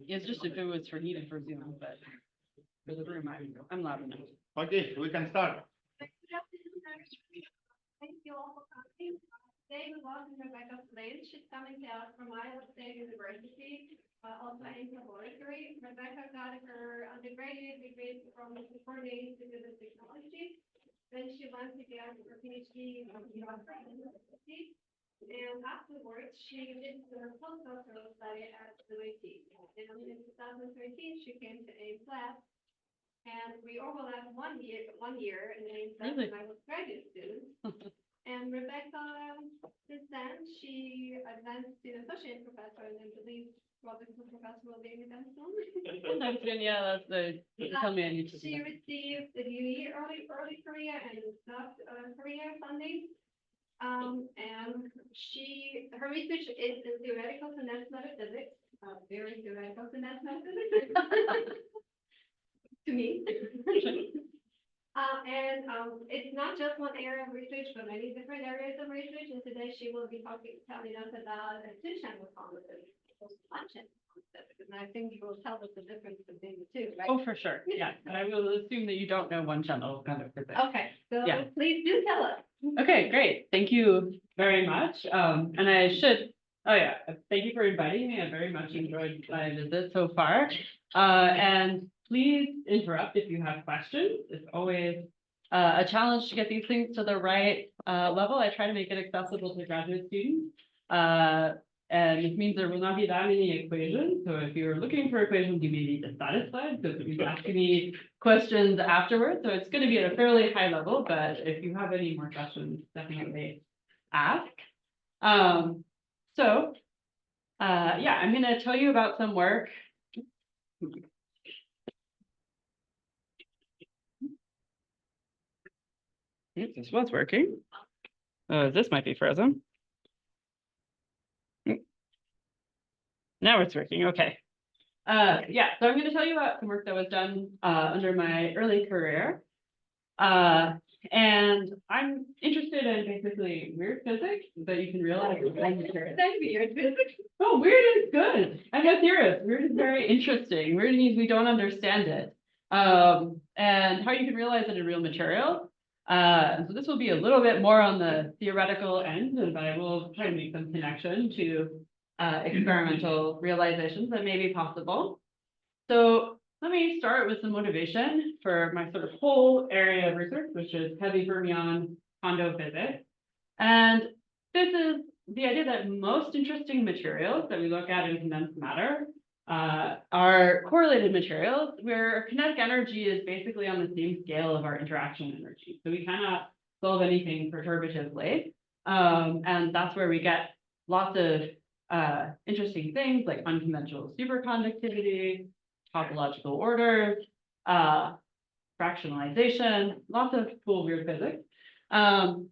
It's just if it was for needed for Zoom, but for the room, I'm loud enough. Okay, we can start. Thank you all for coming. Today we welcome Rebecca Flint. She's coming to us from Iowa State University, also in laboratory. Rebecca got her undergraduate degree from the Kondo Institute of Technology. Then she went to get her PhD from the University. And afterwards, she did her postdoctoral study at UAT. And in 2013, she came to Ames Lab. And we overlapped one year in Ames Lab when I was graduate student. And Rebecca, since then, she advanced to associate professor, and I believe Robert professor will be with them soon. Yeah, that's the tell me I need to. She received the UE early career and not career funding. And her research is in theoretical condensed matter physics, very theoretical condensed matter physics to me. It's not just one area of research, but many different areas of research. And today she will be telling us about a two-channel quantum physics, one-channel quantum physics. And I think you will tell us the difference between the two, right? Oh, for sure. Yeah. I will assume that you don't know one channel kind of physics. Okay, so Yeah. please do tell us. Okay, great. Thank you very much. And I should, thank you for inviting me. I very much enjoyed my visit so far. And please interrupt if you have questions. It's always a challenge to get these things to the right level. I try to make it accessible to graduate students. And it means there will not be that many equations. So if you're looking for equations, you may be dissatisfied. So you can ask me questions afterwards. So it's going to be at a fairly high level, but if you have any more questions, definitely ask. I'm going to tell you about some work. This was working. This might be frozen. Now it's working. Okay. So I'm going to tell you about some work that was done under my early career. And I'm interested in basically weird physics that you can realize. Weird physics. Oh, weird is good. I'm not serious. Weird is very interesting. Weird means we don't understand it. And how you can realize it in real material. So this will be a little bit more on the theoretical end, but I will try to make some connection to experimental realizations that may be possible. So let me start with some motivation for my sort of whole area of research, which is heavy fermion Kondo physics. And this is the idea that most interesting materials that we look at in condensed matter are correlated materials where kinetic energy is basically on the same scale of our interaction energy. So we cannot solve anything perturbatively. And that's where we get lots of interesting things like unconventional superconductivity, topological orders, fractionalization, lots of cool weird physics. And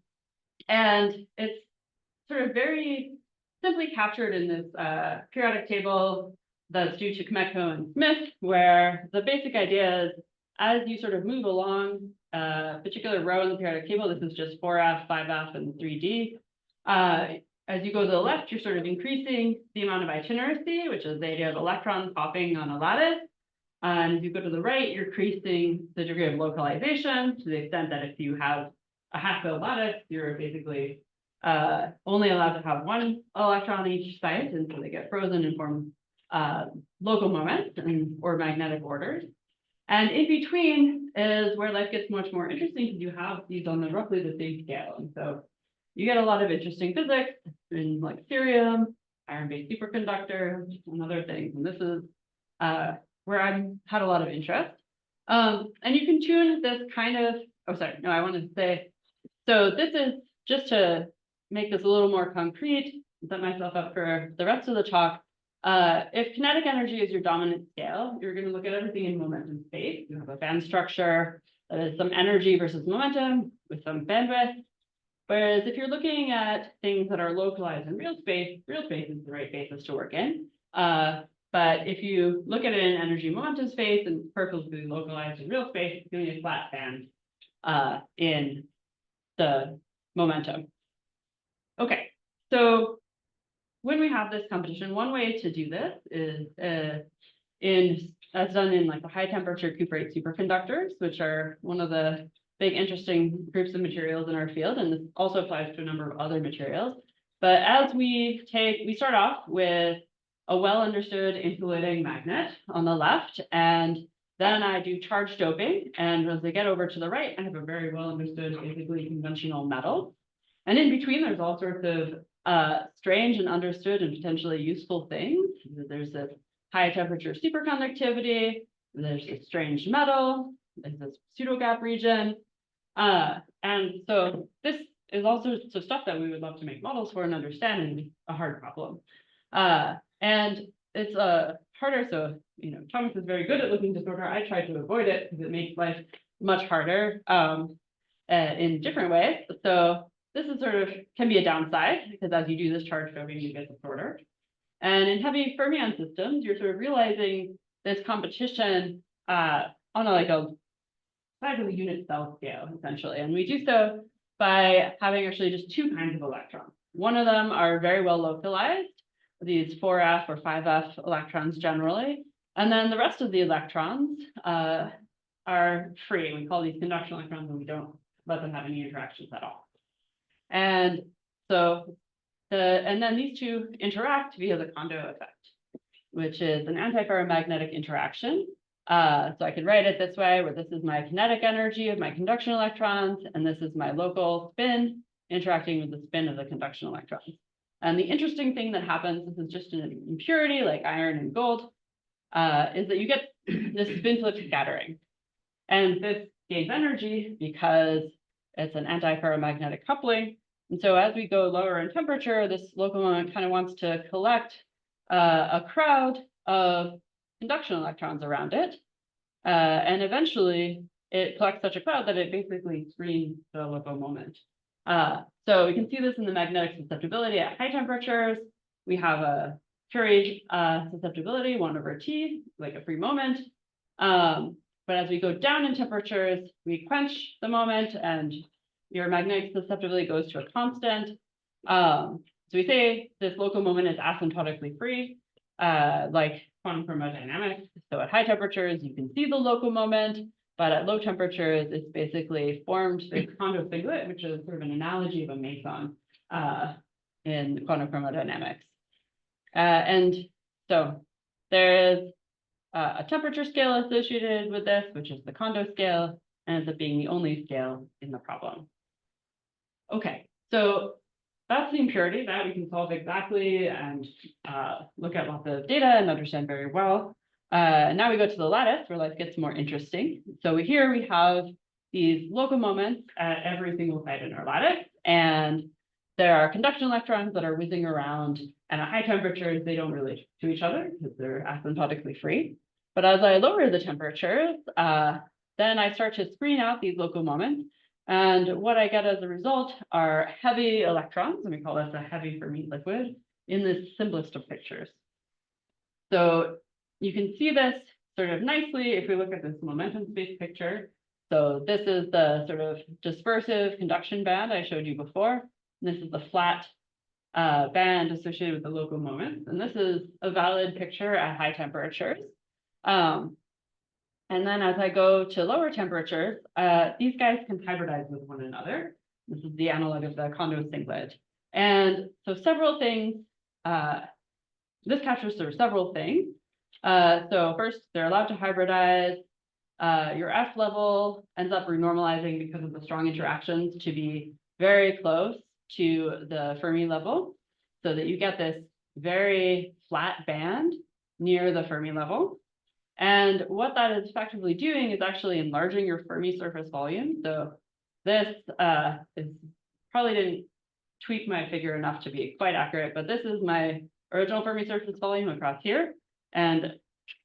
it's sort of very simply captured in this periodic table that's due to Kmetko and Smith, where the basic idea is as you sort of move along a particular row in the periodic table, this is just 4F, 5F, and 3D. As you go to the left, you're sort of increasing the amount of itineracy, which is the idea of electrons hopping on a lattice. And as you go to the right, you're increasing the degree of localization to the extent that if you have a half-filled lattice, you're basically only allowed to have one electron on each site, and so they get frozen and form local moments or magnetic orders. And in between is where life gets much more interesting because you have these on roughly the same scale. And so you get a lot of interesting physics in like cerium, iron-based superconductors, and other things. And this is where I've had a lot of interest. And you can tune this kind of, I wanted to say, so this is just to make this a little more concrete, set myself up for the rest of the talk. If kinetic energy is your dominant scale, you're going to look at everything in momentum space. You have a band structure that is some energy versus momentum with some bandwidth. Whereas if you're looking at things that are localized in real space is the right basis to work in. But if you look at it in energy momentum space and perfectly localized in real space, it's going to be a flat band in the momentum. Okay, so when we have this competition, one way to do this is that's done in like the high temperature cuprate superconductors, which are one of the big interesting groups of materials in our field, and this also applies to a number of other materials. But as we start off with a well understood insulating magnet on the left, and then I do charge doping, and as I get over to the right, I have a very well understood, basically conventional metal. And in between, there's all sorts of strange and understood and potentially useful things. There's this high temperature superconductivity, there's this strange metal, there's this pseudo gap region. And so this is all sorts of stuff that we would love to make models for and understand, and a hard problem. And it's harder, so Thomas is very good at looking disorder. I try to avoid it because it makes life much harder in different ways. So this is can be a downside, because as you do this charge doping, you get disorder. And in heavy fermion systems, you're realizing this competition on a size of a unit cell scale, essentially. And we do so by having actually just two kinds of electrons. One of them are very well localized, these 4f or 5f electrons generally. And then the rest of the electrons are free. We call these conduction electrons, and we don't let them have any interactions at all. And so and then these two interact via the Kondo effect, which is an antiferromagnetic interaction. So I can write it this way, where this is my kinetic energy of my conduction electrons, and this is my local spin interacting with the spin of the conduction electrons. And the interesting thing that happens, this is just an impurity like iron and gold, is that you get this spin flip scattering. And this gains energy because it's an antiferromagnetic coupling. And so as we go lower in temperature, this local moment kind of wants to collect a crowd of conduction electrons around it. And eventually it collects such a cloud that it basically screens the local moment. So we can see this in the magnetic susceptibility at high temperatures. We have a Curie susceptibility 1/T, like a free moment. But as we go down in temperatures, we quench the moment, and your magnetic susceptibility goes to a constant. So we say this local moment is asymptotically free, like quantum chromodynamics. So at high temperatures, you can see the local moment, but at low temperatures, it's basically formed this Kondo singlet, which is sort of an analogy of a meson in quantum chromodynamics. And so there is a temperature scale associated with this, which is the Kondo scale, and ends up being the only scale in the problem. Okay, so that's the impurity that we can solve exactly and look at lots of data and understand very well. Now we go to the lattice, where life gets more interesting. So here we have these local moments at every single site in our lattice, and there are conduction electrons that are whizzing around, and at high temperatures, they don't relate to each other because they're asymptotically free. But as I lower the temperatures, then I start to screen out these local moments. And what I get as a result are heavy electrons, and we call this a heavy Fermi liquid, in the simplest of pictures. So you can see this sort of nicely if we look at this momentum space picture. So this is the sort of dispersive conduction band I showed you before. This is the flat band associated with the local moments. And this is a valid picture at high temperatures. And then as I go to lower temperatures, these guys can hybridize with one another. This is the analog of the Kondo singlet. And so several things, this captures sort of several things. So first, they're allowed to hybridize. Your F level ends up renormalizing because of the strong interactions to be very close to the Fermi level, so that you get this very flat band near the Fermi level. And what that is effectively doing is actually enlarging your Fermi surface volume. So this is probably didn't tweak my figure enough to be quite accurate, but this is my original Fermi surface volume across here. And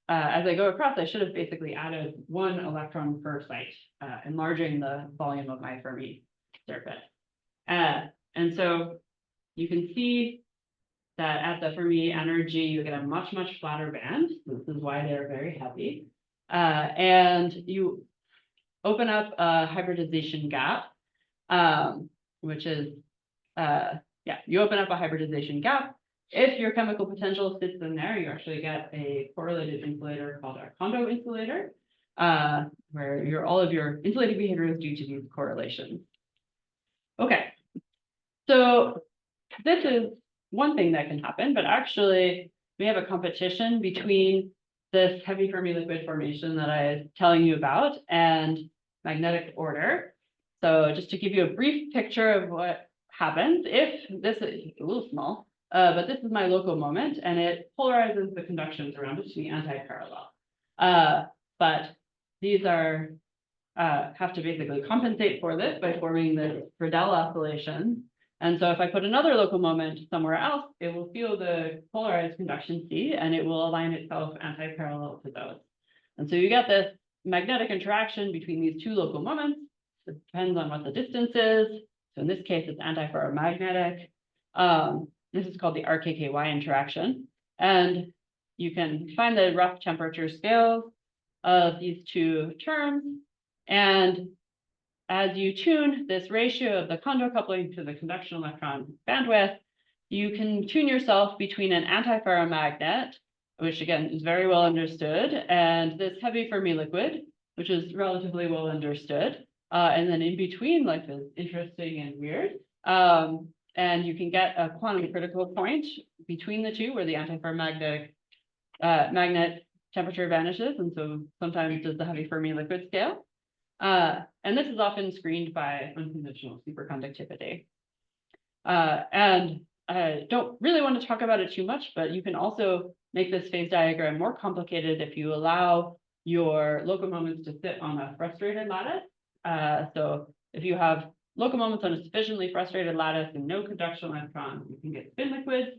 as I go across, I should have basically added 1 electron per site, enlarging the volume of my Fermi surface. And so you can see that at the Fermi energy, you get a much, much flatter band. This is why they're very heavy. And you open up a hybridization gap, which is, you open up a hybridization gap if your chemical potential sits in there, you actually get a correlated insulator called a Kondo insulator, where all of your insulating behavior is due to these correlations. Okay, so this is one thing that can happen, but actually we have a competition between this heavy Fermi liquid formation that I was telling you about and magnetic order. So just to give you a brief picture of what happens, if this is a little small, but this is my local moment, and it polarizes the conductions around it to be anti-parallel. But these are have to basically compensate for this by forming the Friedel oscillation. And so if I put another local moment somewhere else, it will feel the polarized conduction C, and it will align itself anti-parallel to those. And so you get this magnetic interaction between these two local moments. It depends on what the distance is. So in this case, it's antiferromagnetic. This is called the RKKY interaction. And you can find the rough temperature scales of these two terms. And as you tune this ratio of the Kondo coupling to the conduction electron bandwidth, you can tune yourself between an antiferromagnet, which again is very well understood, and this heavy Fermi liquid, which is relatively well understood. And then in between, life is interesting and weird. And you can get a quantum critical point between the two where the antiferromagnetic magnet temperature vanishes, and so sometimes does the heavy Fermi liquid scale. And this is often screened by unconventional superconductivity. And I don't really want to talk about it too much, but you can also make this phase diagram more complicated if you allow your local moments to sit on a frustrated lattice. So if you have local moments on a sufficiently frustrated lattice and no conduction electrons, you can get spin liquids.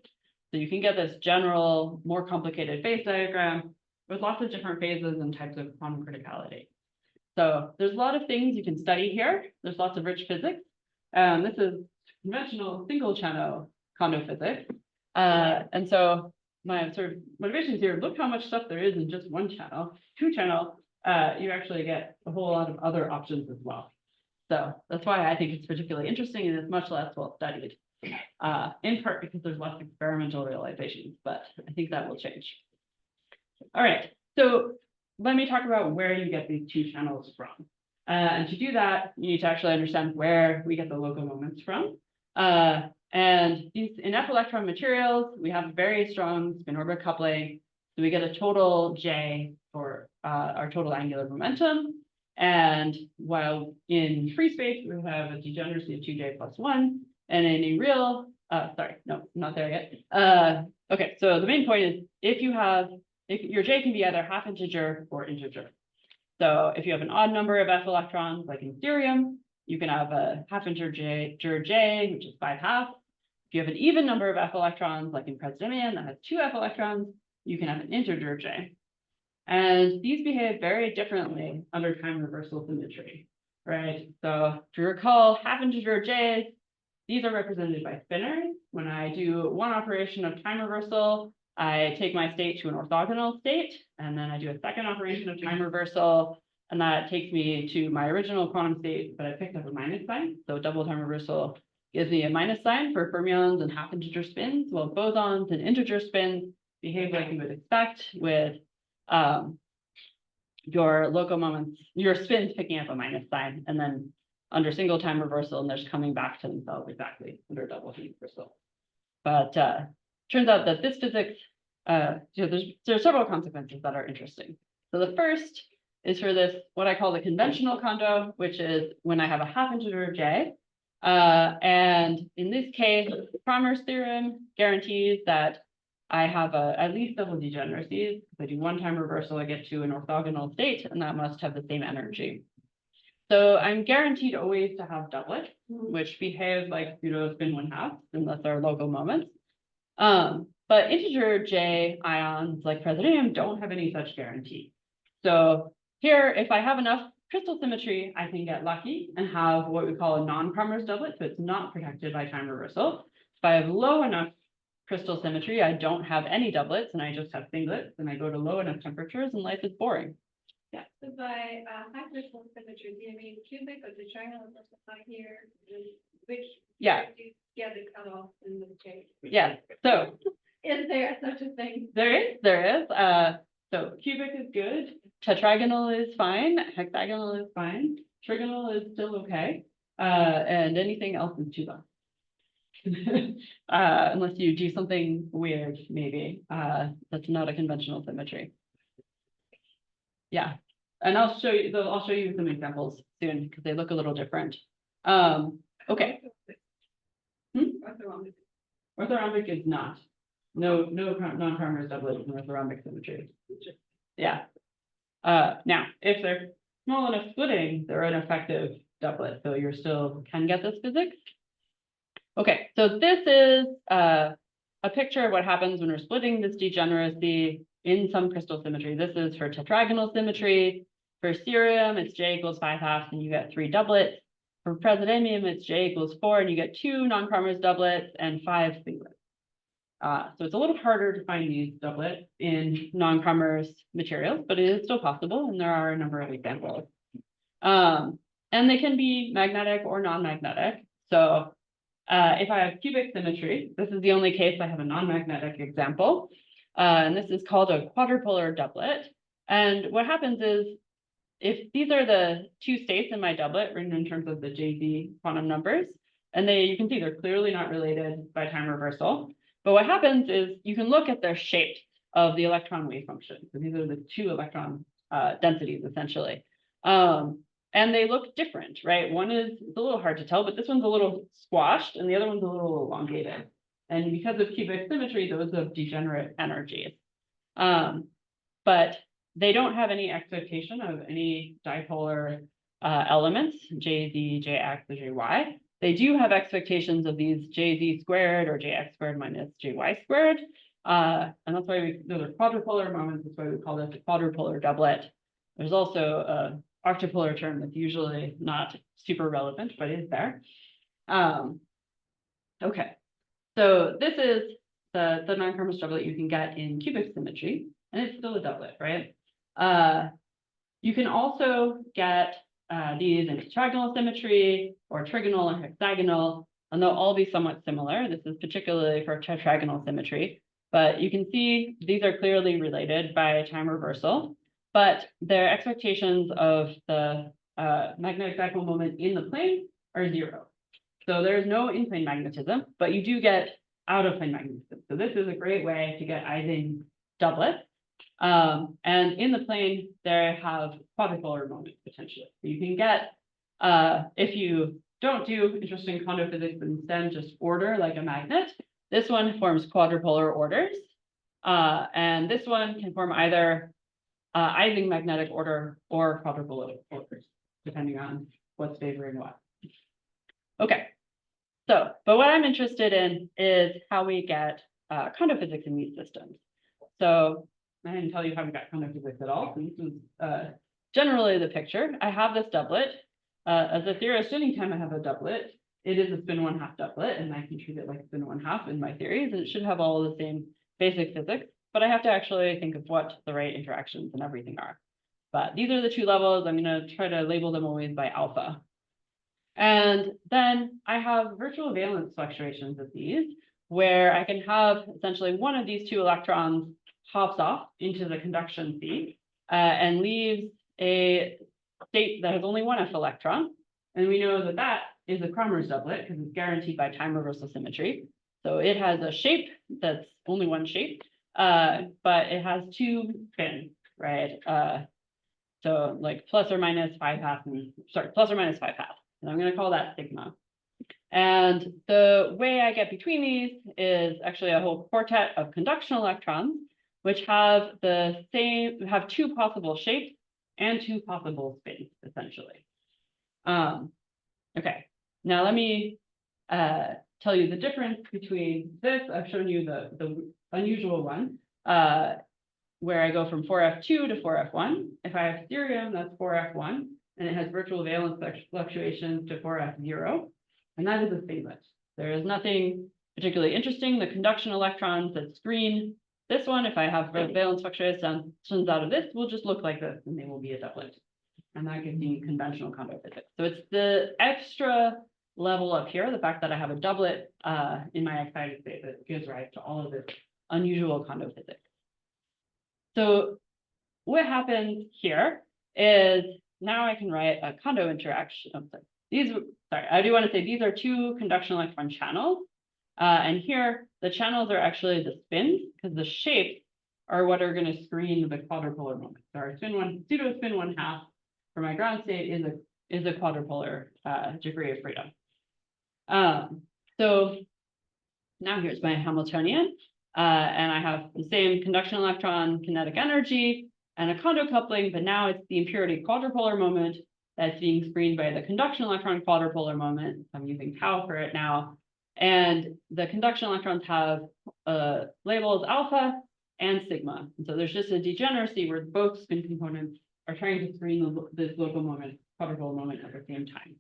So you can get this general, more complicated phase diagram with lots of different phases and types of quantum criticality. So there's a lot of things you can study here. There's lots of rich physics. This is conventional single channel Kondo physics. And so my sort of motivations here, look how much stuff there is in just one channel. Two channel, you actually get a whole lot of other options as well. So that's why I think it's particularly interesting and it's much less well studied, in part because there's less experimental realizations, but I think that will change. All right, so let me talk about where you get these two channels from. And to do that, you need to actually understand where we get the local moments from. And these, in F electron materials, we have very strong spin orbit coupling. So we get a total J for our total angular momentum. And while in free space, we have a degeneracy of 2J plus 1. And in a real, sorry, no, not there yet. Okay, so the main point is if your J can be either half integer or integer. So if you have an odd number of F electrons, like in cerium, you can have a half integer J, which is 5/2. If you have an even number of F electrons, like in praseodymium that has 2 F electrons, you can have an integer J. And these behave very differently under time reversal symmetry, right? So if you recall, half integer J's, these are represented by spinors. When I do one operation of time reversal, I take my state to an orthogonal state, and then I do a second operation of time reversal, and that takes me to my original quantum state, but I picked up a minus sign. So double time reversal gives me a minus sign for fermions and half integer spins, while bosons and integer spins behave like you would expect with your local moments, your spins picking up a minus sign, and then under single time reversal, and they're just coming back to themselves exactly under double time reversal. But turns out that this physics, there are several consequences that are interesting. So the first is for this, what I call the conventional Kondo, which is when I have a half integer J. And in this case, Cramer's theorem guarantees that I have at least double degeneracies. If I do one time reversal, I get to an orthogonal state, and that must have the same energy. So I'm guaranteed always to have doublets, which behave like spin 1/2, unless they're local moments. But integer J ions like praseodymium don't have any such guarantee. So here, if I have enough crystal symmetry, I can get lucky and have what we call a non-Cramer's doublet, so it's not protected by time reversal. If I have low enough crystal symmetry, I don't have any doublets and I just have singlets, and I go to low enough temperatures and life is boring. Yeah, so by high crystal symmetry, do you mean cubic or the triangle specified here? Which Yeah. you get the cutoff in the case? Yeah, so Is there such a thing? There is. So cubic is good, tetragonal is fine, hexagonal is fine, trigonal is still okay, and anything else is too low. Unless you do something weird, maybe, that's not a conventional symmetry. Yeah, and I'll show you some examples soon, because they look a little different. Okay. Orthorhombic is not. No non-primary doublet is an orthorhombic symmetry. Yeah. Now, if they're small enough splitting, they're an effective doublet, so you still can get this physics. Okay, so this is a picture of what happens when we're splitting this degeneracy in some crystal symmetry. This is for tetragonal symmetry. For cerium, it's J equals 5/2, and you get 3 doublets. For praseodymium, it's J equals 4, and you get 2 non-primers doublets and 5 singlets. So it's a little harder to find these doublets in non-primers materials, but it is still possible, and there are a number of examples. And they can be magnetic or non-magnetic. So if I have cubic symmetry, this is the only case I have a non-magnetic example. And this is called a quadrupolar doublet. And what happens is, if these are the 2 states in my doublet written in terms of the JZ quantum numbers, and you can see they're clearly not related by time reversal. But what happens is you can look at their shape of the electron wave function. So these are the 2 electron densities, essentially. And they look different, right? One is, it's a little hard to tell, but this one's a little squashed and the other one's a little elongated. And because of cubic symmetry, those have degenerate energies. But they don't have any expectation of any dipolar elements, JZ, JX, or JY. They do have expectations of these JZ squared or JX squared minus JY squared. And that's why those are quadrupolar moments. That's why we call this a quadrupolar doublet. There's also a octupolar term that's usually not super relevant, but is there. Okay, so this is the non-chromous doublet you can get in cubic symmetry, and it's still a doublet, right? You can also get these in tetragonal symmetry or trigonal or hexagonal, and they'll all be somewhat similar. This is particularly for tetragonal symmetry, but you can see these are clearly related by time reversal, but their expectations of the magnetic dipole moment in the plane are 0. So there's no in-plane magnetism, but you do get out-of-plane magnetism. So this is a great way to get Ising doublets. And in the plane, they have quadrupolar moments potentially. So you can get, if you don't do interesting Kondo physics, but instead just order like a magnet, this one forms quadrupolar orders. And this one can form either Ising magnetic order or quadrupolar orders, depending on what's favoring what. Okay, so, but what I'm interested in is how we get Kondo physics in these systems. So I didn't tell you how we got Kondo physics at all. So this is generally the picture. I have this doublet. As a theorist, anytime I have a doublet, it is a spin 1/2 doublet, and I can treat it like spin 1/2 in my theories, and it should have all the same basic physics, but I have to actually think of what the right interactions and everything are. But these are the 2 levels. I'm going to try to label them always by alpha. And then I have virtual valence fluctuations of these, where I can have essentially one of these 2 electrons hops off into the conduction sea and leaves a state that has only 1 f electron. And we know that that is a Kramers doublet because it's guaranteed by time reversal symmetry. So it has a shape that's only 1 shape, but it has 2 spins, right? So like plus or minus 5/2, plus or minus 5/2. And I'm going to call that sigma. And the way I get between these is actually a whole quartet of conduction electrons, which have 2 possible shapes and 2 possible spins, essentially. Okay, now let me tell you the difference between this. I've shown you the unusual one, where I go from 4f2 to 4f1. If I have cerium, that's 4f1, and it has virtual valence fluctuations to 4f0, and that is a singlet. There is nothing particularly interesting. The conduction electrons that screen this one, if I have valence fluctuations out of this, will just look like this, and they will be a doublet. And that gives me conventional Kondo physics. So it's the extra level up here, the fact that I have a doublet in my excited state that gives rise to all of this unusual Kondo physics. So what happens here is now I can write a Kondo interaction. Oh, sorry, I do want to say these are two conduction electron channels. And here the channels are actually the spins, because the shapes are what are going to screen the quadrupolar moment. So our pseudo spin 1/2 for my ground state is a quadrupolar degree of freedom. So now here's my Hamiltonian, and I have the same conduction electron kinetic energy and a Kondo coupling, but now it's the impurity quadrupolar moment that's being screened by the conduction electron quadrupolar moment. I'm using tau for it now. And the conduction electrons have labels alpha and sigma. And so there's just a degeneracy where both spin components are trying to screen this local moment, quadrupolar moment at the same time.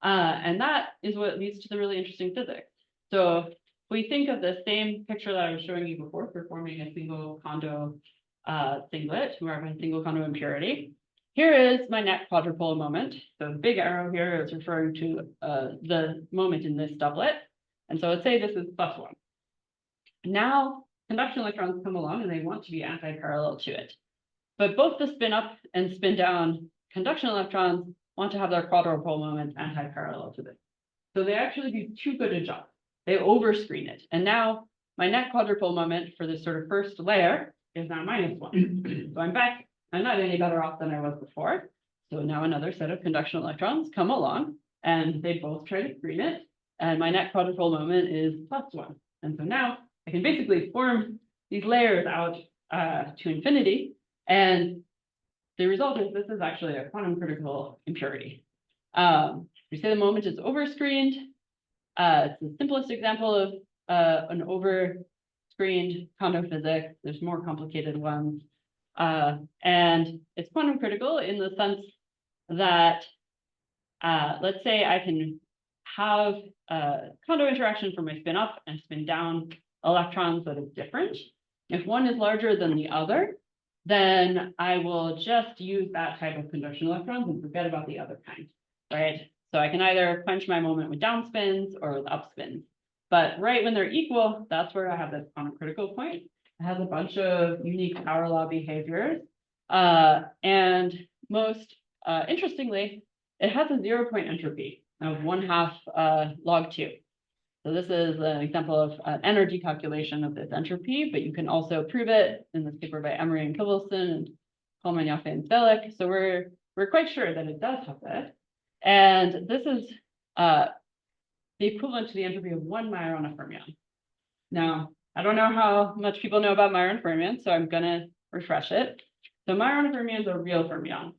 And that is what leads to the really interesting physics. So if we think of the same picture that I was showing you before for forming a single Kondo singlet, where I have a single Kondo impurity. Here is my net quadrupolar moment. So the big arrow here is referring to the moment in this doublet. And so let's say this is +1. Now conduction electrons come along and they want to be anti-parallel to it. But both the spin up and spin down conduction electrons want to have their quadrupole moment anti-parallel to this. So they actually do too good a job. They overscreen it. And now my net quadrupole moment for this sort of first layer is now -1. So I'm back. I'm not any better off than I was before. So now another set of conduction electrons come along and they both try to screen it. And my net quadrupole moment is +1. And so now I can basically form these layers out to infinity. And the result is this is actually a quantum critical impurity. We say the moment is overscreened. It's the simplest example of an overscreened Kondo physics. There's more complicated ones. And it's quantum critical in the sense that, let's say I can have a Kondo interaction for my spin up and spin down electrons that is different. If one is larger than the other, then I will just use that type of conduction electrons and forget about the other kind, right? So I can either quench my moment with down spins or with up spins. But right when they're equal, that's where I have this quantum critical point. It has a bunch of unique power law behaviors. And most interestingly, it has a 0-point entropy of 1/2 log 2. So this is an example of an energy calculation of this entropy, but you can also prove it in this paper by Emery and Kivelson and Coleman, Yaffe, and Spelek. So we're quite sure that it does have that. And this is the equivalent to the entropy of 1 Majorana fermion. Now, I don't know how much people know about Majorana fermions, so I'm going to refresh it. So Majorana fermions are real fermions.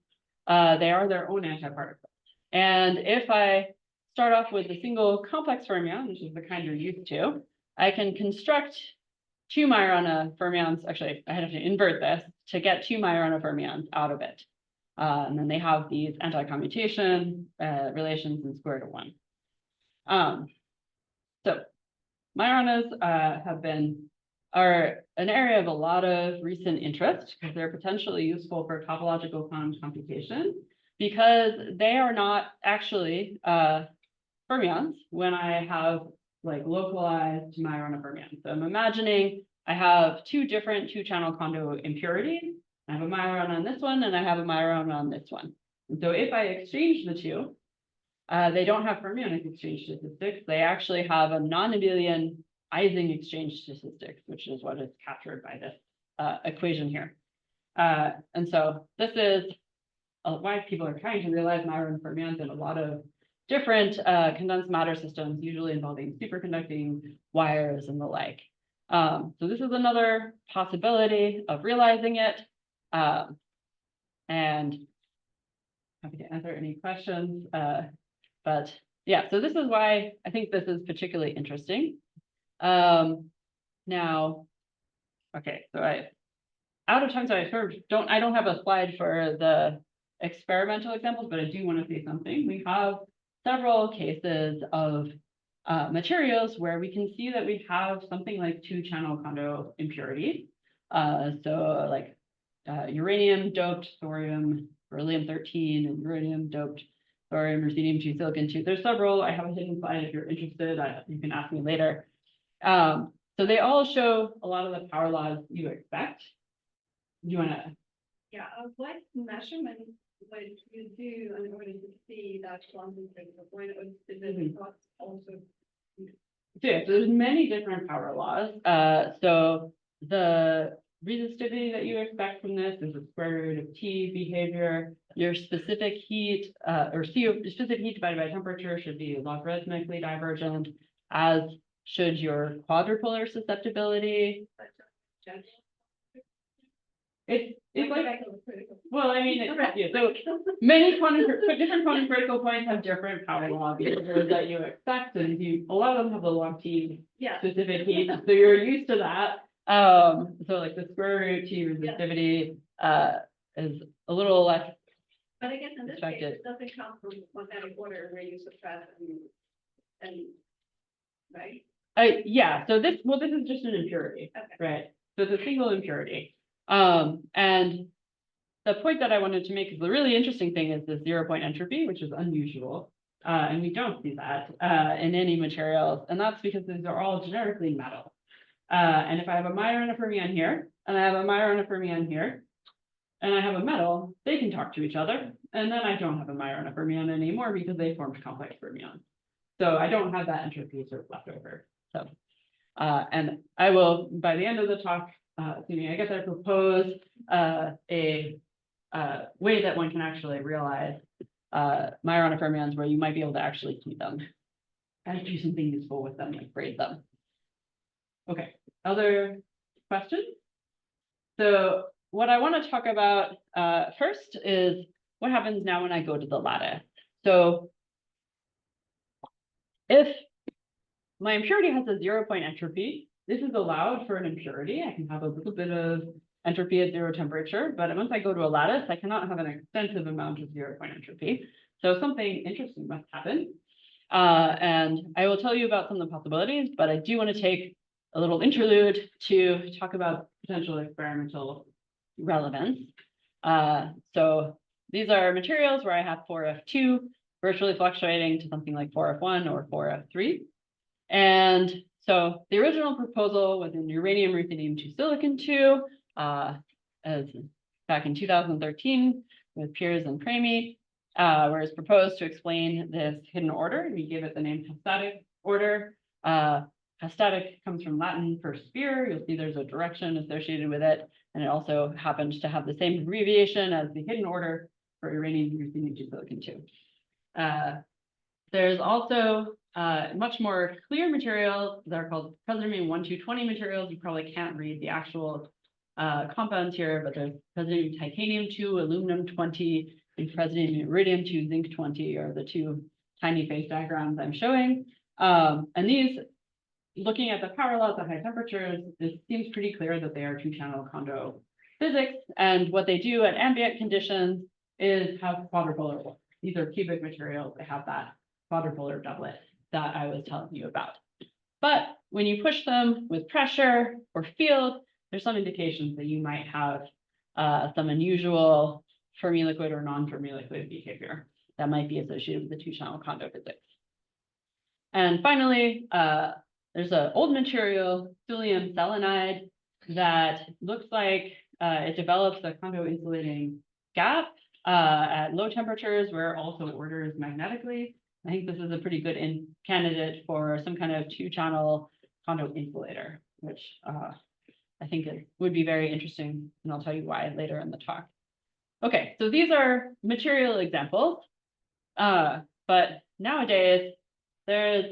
They are their own antiparticles. And if I start off with a single complex fermion, which is the kind you're used to, I can construct 2 Majorana fermions. Actually, I have to invert this to get 2 Majorana fermions out of it. And then they have these anti-commutation relations in square root of 1. So Majoranas are an area of a lot of recent interest because they're potentially useful for topological quantum computation because they are not actually fermions when I have like localized Majorana fermions. So I'm imagining I have 2 different 2-channel Kondo impurities. I have a Majorana on this one and I have a Majorana on this one. And so if I exchange the 2, they don't have fermionic exchange statistics. They actually have a non-abelian Ising exchange statistics, which is what is captured by this equation here. And so this is why people are trying to realize Majorana fermions in a lot of different condensed matter systems, usually involving superconducting wires and the like. So this is another possibility of realizing it. And happy to answer any questions. But yeah, so this is why I think this is particularly interesting. Now, okay, so out of time, so I sort of don't have a slide for the experimental examples, but I do want to say something. We have several cases of materials where we can see that we have something like 2-channel Kondo impurities. So like uranium doped thorium, beryllium-13, and uranium doped thorium, ruthenium-2, silicon-2. There's several. I have a hidden slide if you're interested. You can ask me later. So So they all show a lot of the power laws you expect. You wanna, Yeah, what measurements would you do in order to see that quantum critical point, or is it not also? so yeah, so there's many different power laws. So the resistivity that you expect from this is the square root of T behavior. Your specific heat, or specific heat divided by temperature should be logarithmically divergent, as should your quadrupolar susceptibility. It's like, well, I mean, yeah, so many different quantum critical points have different power law behaviors that you expect, and a lot of them have the log T specific heat, so you're used to that. So like the square root T resistivity, is a little less. But I guess in this case, expected. it doesn't come from organic order where you subtract and, right? Yeah, so this is just an impurity, Okay. right? So it's a single impurity. And the point that I wanted to make is the really interesting thing is the 0-point entropy, which is unusual. And we don't see that in any materials. And that's because these are all generically metal. And if I have a Meyer and a fermion here, and I have a Meyer and a fermion here, and I have a metal, they can talk to each other. And then I don't have a Meyer and a fermion anymore because they formed complex fermions. So I don't have that entropy sort of left over. So, and I will, by the end of the talk, I guess I propose a way that one can actually realize Majorana fermions where you might be able to actually keep them and do something useful with them, like braid them. Okay, other questions? So what I want to talk about first is what happens now when I go to the lattice. So if my impurity has a 0-point entropy, this is allowed for an impurity. I can have a little bit of entropy at 0 temperature, but once I go to a lattice, I cannot have an extensive amount of 0-point entropy. So something interesting must happen. And I will tell you about some of the possibilities, but I do want to take a little interlude to talk about potential experimental relevance. So these are materials where I have 4F2 virtually fluctuating to something like 4F1 or 4F3. And so the original proposal was in uranium, ruthenium-2, silicon-2, as back in 2013 with Piers and Pramy, where it's proposed to explain this hidden order. We gave it the name hastatic order. Hastatic comes from Latin for sphere. You'll see there's a direction associated with it. And it also happens to have the same abbreviation as the hidden order for uranium, ruthenium-2, silicon-2. There's also much more clear materials that are called praseodymium-1,2,20 materials. You probably can't read the actual compounds here, but there's praseodymium titanium-2, aluminum-20, and praseodymium iridium-2, zinc-20 are the two tiny phase diagrams I'm showing. And these, looking at the power laws at high temperatures, it seems pretty clear that they are two-channel Kondo physics. And what they do at ambient conditions is have quadrupolar order. These are cubic materials. They have that quadrupolar doublet that I was telling you about. But when you push them with pressure or field, there's some indications that you might have some unusual Fermi liquid or non-Fermi liquid behavior that might be associated with the two-channel Kondo physics. And finally, there's an old material, thulium selenide, that looks like it develops a Kondo insulating gap at low temperatures where also orders magnetically. I think this is a pretty good candidate for some kind of two-channel Kondo insulator, which I think it would be very interesting, and I'll tell you why later in the talk. Okay, so these are material examples, but nowadays there's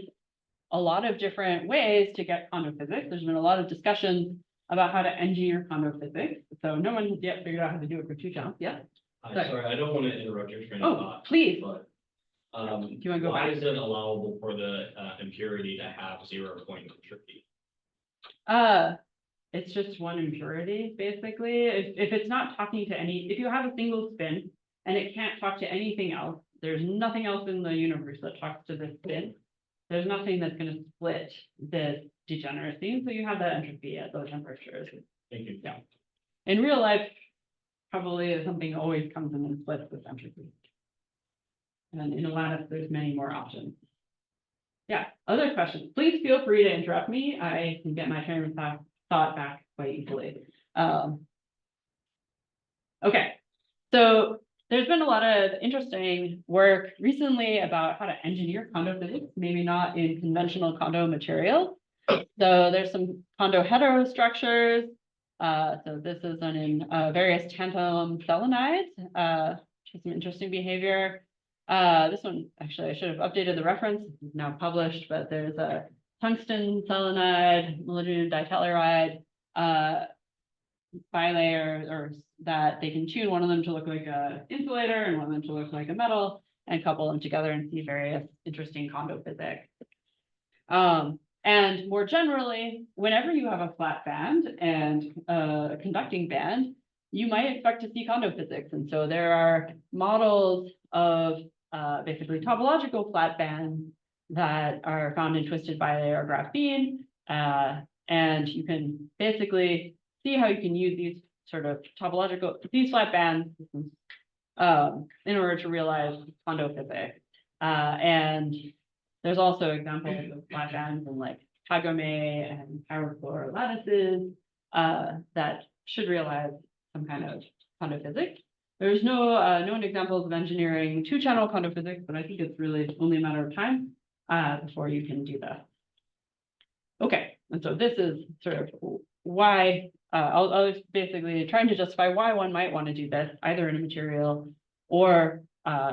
a lot of different ways to get Kondo physics. There's been a lot of discussion about how to engineer Kondo physics. So no one has yet figured out how to do it for two channels. Yeah. Sorry, I don't want to interrupt your train of thought. Please. But, do you want to go why back? is it allowable for the impurity to have 0-point entropy? It's just one impurity, basically. If it's not talking to if you have a single spin and it can't talk to anything else, there's nothing else in the universe that talks to this spin. There's nothing that's going to split this degeneracy. So you have that entropy at low temperatures. Thank you. Yeah. In real life, probably something always comes in and splits this entropy. And in a lattice, there's many more options. Yeah, other questions, please feel free to interrupt me. I can get my train of thought back quite easily. Okay, so there's been a lot of interesting work recently about how to engineer Kondo physics, maybe not in conventional Kondo material. So there's some Kondo heterostructures. So this is done in various tantalum selenides, which has some interesting behavior. This one, actually, I should have updated the reference. It's now published, but there's a tungsten selenide, molybdenum ditelluride, bilayer, or that they can tune one of them to look like a insulator and one of them to look like a metal, and couple them together and see various interesting Kondo physics. And more generally, whenever you have a flat band and a conducting band, you might expect to see Kondo physics. And so there are models of basically topological flat bands that are found in twisted bilayer graphene. And you can basically see how you can use these sort of these flat bands in order to realize Kondo physics. And there's also examples of flat bands in like Kagome and pyrofluor lattices that should realize some kind of Kondo physics. There's no known examples of engineering two-channel Kondo physics, but I think it's really only a matter of time before you can do that. Okay, and so this is sort of why I'll basically trying to justify why one might want to do this, either in a material or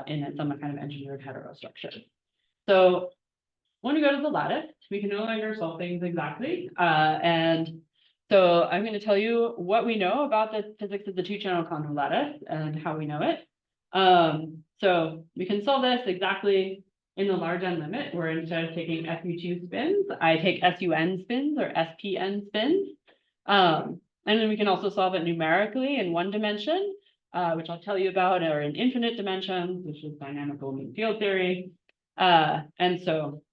in some kind of engineered heterostructure. So when we go to the lattice, we can no longer solve things exactly. And so I'm going to tell you what we know about the physics of the two-channel Kondo lattice and how we know it. So we can solve this exactly in the large N limit, where instead of taking SU2 spins, I take SUN spins or SPN spins. And then we can also solve it numerically in one dimension, which I'll tell you about, or in infinite dimensions, which is dynamical mean field theory. And so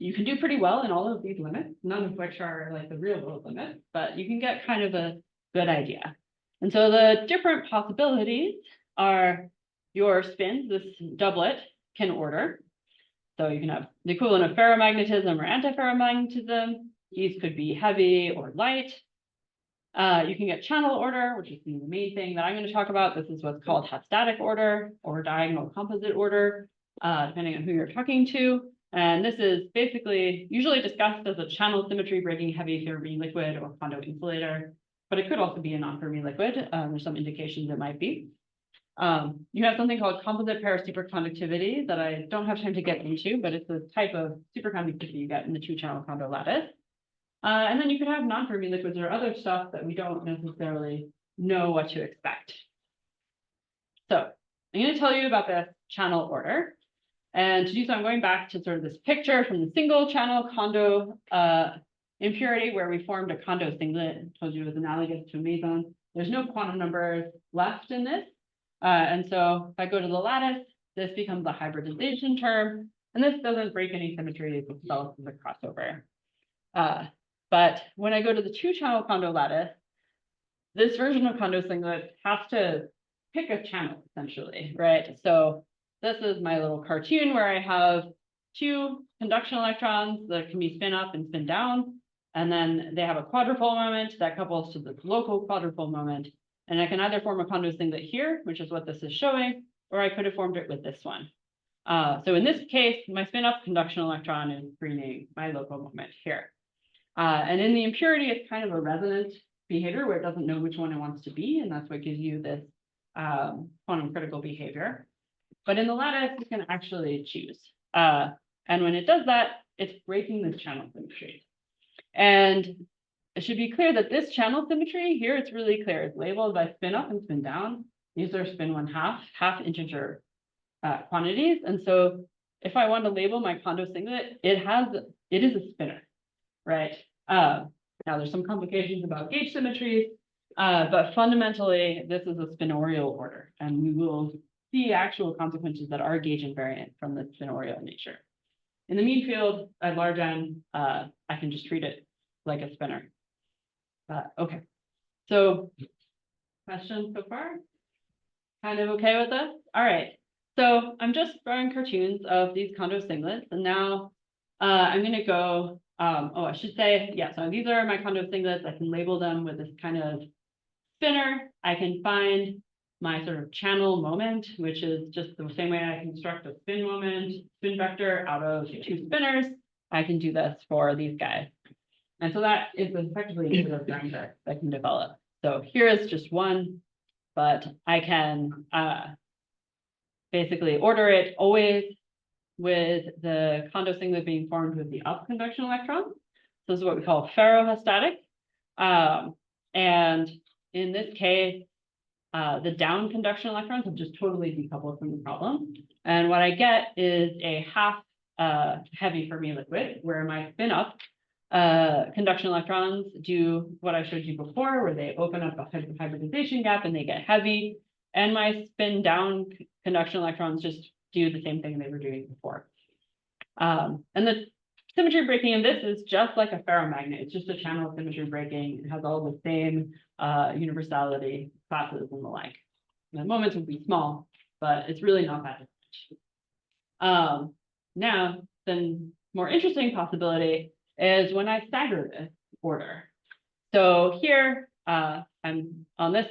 you can do pretty well in all of these limits, none of which are like the real world limits, but you can get kind of a good idea. And so the different possibilities are your spins, this doublet can order. So you can have the equivalent of ferromagnetism or antiferromagnetism. These could be heavy or light. You can get channel order, which is the main thing that I'm going to talk about. This is what's called half-static order or diagonal composite order, depending on who you're talking to. And this is basically usually discussed as a channel symmetry breaking heavy Fermi liquid or Kondo insulator, but it could also be a non-Fermi liquid. There's some indications it might be. You have something called composite pair superconductivity that I don't have time to get into, but it's a type of superconductivity you get in the two-channel Kondo lattice. And then you could have non-Fermi liquids or other stuff that we don't necessarily know what to expect. So I'm going to tell you about this channel order. And to do so, I'm going back to sort of this picture from the single channel Kondo impurity where we formed a Kondo singlet. I told you it was analogous to a meson. There's no quantum numbers left in this. And so if I go to the lattice, this becomes a hybridization term. And this doesn't break any symmetry itself as a crossover. But when I go to the two-channel Kondo lattice, this version of Kondo singlet has to pick a channel, essentially, right? So this is my little cartoon where I have two conduction electrons that can be spin up and spin down. And then they have a quadrupole moment that couples to the local quadrupole moment. And I can either form a Kondo singlet here, which is what this is showing, or I could have formed it with this one. So in this case, my spin up conduction electron is bringing my local moment here. And in the impurity, it's kind of a resonant behavior where it doesn't know which one it wants to be. And that's what gives you this quantum critical behavior. But in the lattice, you can actually choose. And when it does that, it's breaking this channel symmetry. And it should be clear that this channel symmetry here, it's really clear. It's labeled by spin up and spin down. These are spin 1/2, half integer quantities. And so if I want to label my Kondo singlet, it is a spinner, right? Now there's some complications about gauge symmetries, but fundamentally, this is a spinorial order, and we will see actual consequences that are gauge invariant from the spinorial nature. In the mean field at large N, I can just treat it like a spinner. Okay, so questions so far? Kind of okay with this? All right. So I'm just drawing cartoons of these Kondo singlets, and now I'm gonna go, oh, I should say, yeah, so these are my Kondo singlets. I can label them with this kind of spinner. I can find my sort of channel moment, which is just the same way I construct a spin moment, spin vector out of two spinners. I can do this for these guys. And so that is effectively sort of parameter that I can develop. So here is just one, but I can basically order it always with the Kondo singlet being formed with the up conduction electron. So this is what we call ferrohostatic. And in this case, the down conduction electrons have just totally decoupled from the problem. And what I get is a half heavy Fermi liquid where my spin up conduction electrons do what I showed you before, where they open up a hybridization gap and they get heavy. And my spin down conduction electrons just do the same thing they were doing before. And the symmetry breaking in this is just like a ferromagnet. It's just a channel symmetry breaking. It has all the same universality classes and the like. The moments would be small, but it's really not that different. Now, the more interesting possibility is when I stagger this order. So here, I'm on this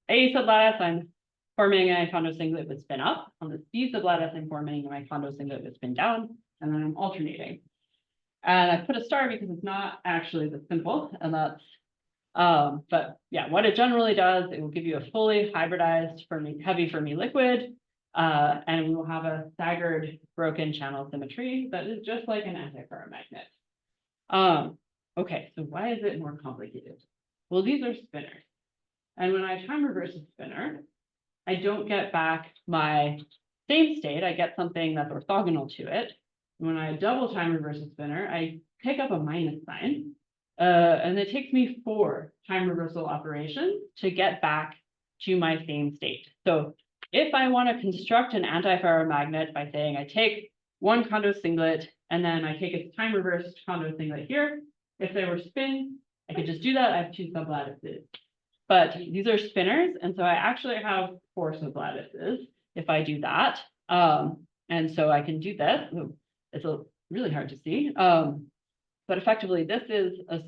A sublattice, I'm forming a Kondo singlet with spin up. On this B sublattice, I'm forming my Kondo singlet with spin down, and then I'm alternating. And I put a star because it's not actually this simple, and that's, but yeah, what it generally does, it will give you a fully hybridized Fermi, heavy Fermi liquid, and we will have a staggered broken channel symmetry that is just like an antiferromagnet. Okay, so why is it more complicated? Well, these are spinners. And when I time reverse a spinner, I don't get back my same state. I get something that's orthogonal to it. When I double time reverse a spinner, I pick up a minus sign. And it takes me 4 time reversal operations to get back to my same state. So if I want to construct an antiferromagnet by saying I take one Kondo singlet and then I take its time reversed Kondo singlet here, if they were spin, I could just do that. I have 2 sublattices. But these are spinners, and so I actually have 4 sublattices if I do that. And so I can do this. It's really hard to see. But effectively, this is a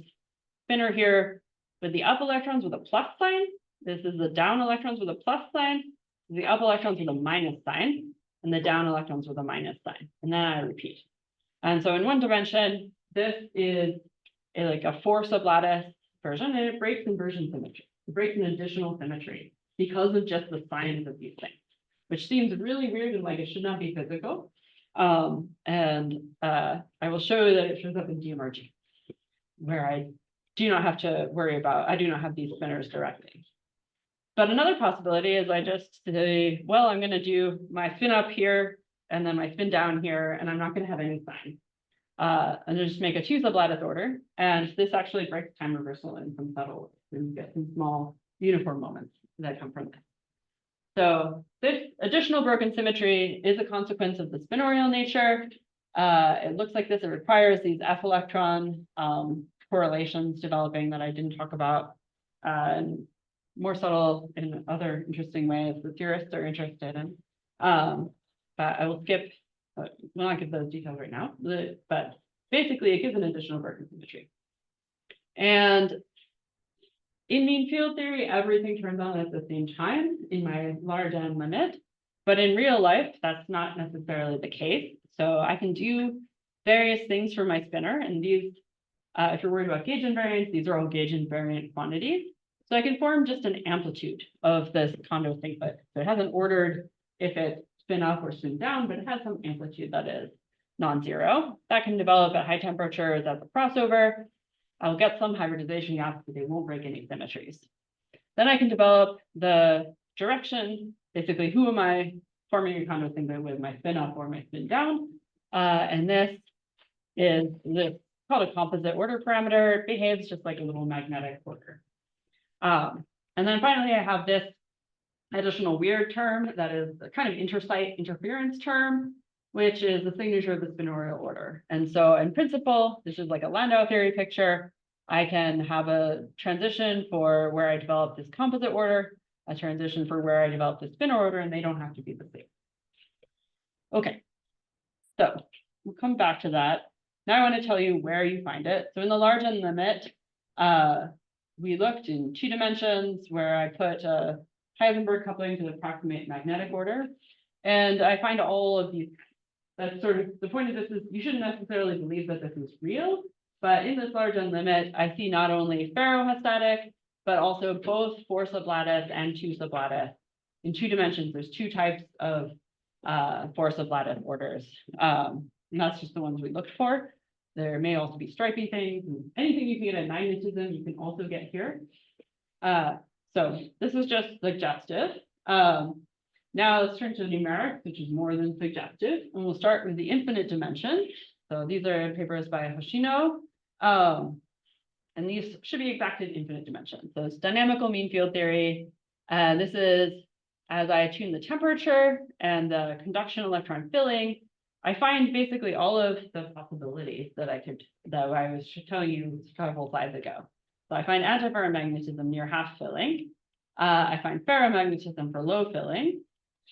spinner here with the up electrons with a plus sign. This is the down electrons with a plus sign. The up electrons with a minus sign, and the down electrons with a minus sign. And then I repeat. And so in one dimension, this is like a 4 sublattice version, and it breaks inversion symmetry. It breaks an additional symmetry because of just the signs of these things, which seems really weird and like it should not be physical. I will show you that it shows up in DMRG, where I do not have to worry about, I do not have these spinners directly. But another possibility is I just say, well, I'm going to do my spin up here and then my spin down here, and I'm not going to have any sign. And just make a 2 sublattice order, and this actually breaks time reversal in some subtle, and you get some small uniform moments that come from this. So this additional broken symmetry is a consequence of the spinorial nature. It looks like this. It requires these F electron correlations developing that I didn't talk about, and more subtle in other interesting ways that theorists are interested in. But I will skip. We'll not give those details right now, but basically it gives an additional broken symmetry. And in mean field theory, everything turns on at the same time in my large N limit, but in real life, that's not necessarily the case. So I can do various things for my spinner, and these, if you're worried about gauge invariance, these are all gauge invariant quantities. So I can form just an amplitude of this Kondo singlet. So it hasn't ordered if it's spin up or spin down, but it has some amplitude that is non-zero. That can develop at high temperatures as a crossover. I'll get some hybridization gaps, but they won't break any symmetries. Then I can develop the direction, basically who am I forming a Kondo singlet with, my spin up or my spin down. And this is called a composite order parameter. It behaves just like a little magnetic order. And then finally, I have this additional weird term that is a kind of intersite interference term, which is the signature of the spinorial order. And so in principle, this is like a Landau theory picture. I can have a transition for where I develop this composite order, a transition for where I develop the spin order, and they don't have to be the same. Okay, so we'll come back to that. Now I want to tell you where you find it. So in the large end limit, we looked in 2 dimensions where I put a Heisenberg coupling to approximate magnetic order. And I find all of these. That's sort of the point of this is you shouldn't necessarily believe that this is real, but in this large end limit, I see not only ferrostatic, but also both 4 sublattice and 2 sublattice. In 2 dimensions, there's 2 types of 4 sublattice orders. And that's just the ones we looked for. There may also be stripy things, and anything you can get at magnetism, you can also get here. So this is just suggestive. Now let's turn to numerics, which is more than suggestive, and we'll start with the infinite dimension. So these are papers by Hoshino, and these should be exacted infinite dimension. So it's dynamical mean field theory. This is as I tune the temperature and the conduction electron filling, I find basically all of the possibilities that I was telling you several slides ago. So I find antiferromagnetism near half filling. I find ferromagnetism for low filling.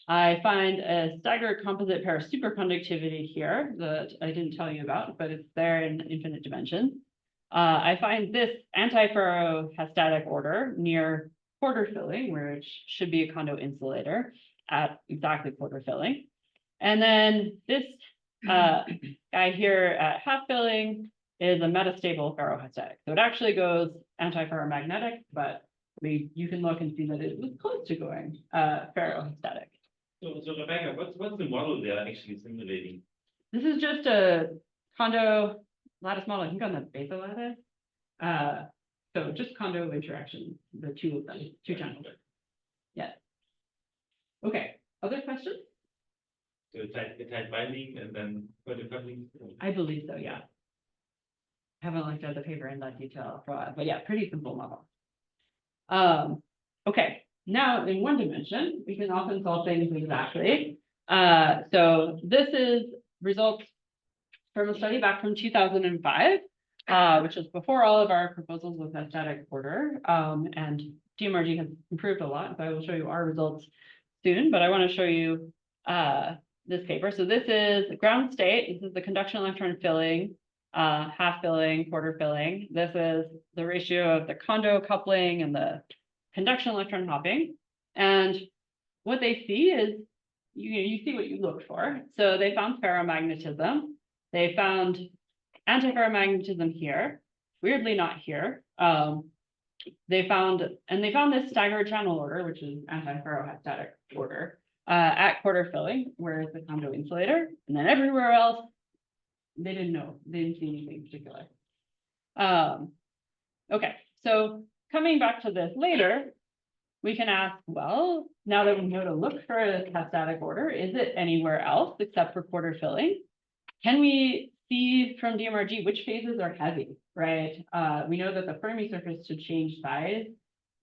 I find a staggered composite pair superconductivity here that I didn't tell you about, but it's there in infinite dimensions. I find this antiferro has static order near quarter filling, where it should be a Kondo insulator at exactly quarter filling. And then this guy here at half filling is a metastable ferrostatic. So it actually goes antiferromagnetic, but you can look and see that it was close to going ferrostatic. So Rebecca, what's the model they're actually simulating? This is just a Kondo lattice model, I think on the beta lattice. So just Kondo interaction, the 2 of them, 2 channels. Yeah. Okay, other questions? So it's tight binding and then further coupling? I believe so, yeah. Haven't looked at the paper in that detail for a while, but yeah, pretty simple model. Okay, now in 1 dimension, we can often solve things exactly. So this is results from a study back from 2005, which was before all of our proposals with a static order. And DMRG has improved a lot, so I will show you our results soon, but I want to show you this paper. So this is the ground state. This is the conduction electron filling, half filling, quarter filling. This is the ratio of the Kondo coupling and the conduction electron hopping. And what they see is, you see what you looked for. So they found ferromagnetism. They found antiferromagnetism here, weirdly not here. They found this staggered channel order, which is antiferrostatic order, at quarter filling, where it's the Kondo insulator, and then everywhere else, they didn't know. They didn't see anything particular. Okay, so coming back to this later, we can ask, well, now that we know to look for a static order, is it anywhere else except for quarter filling? Can we see from DMRG which phases are heavy, right? We know that the Fermi surface should change size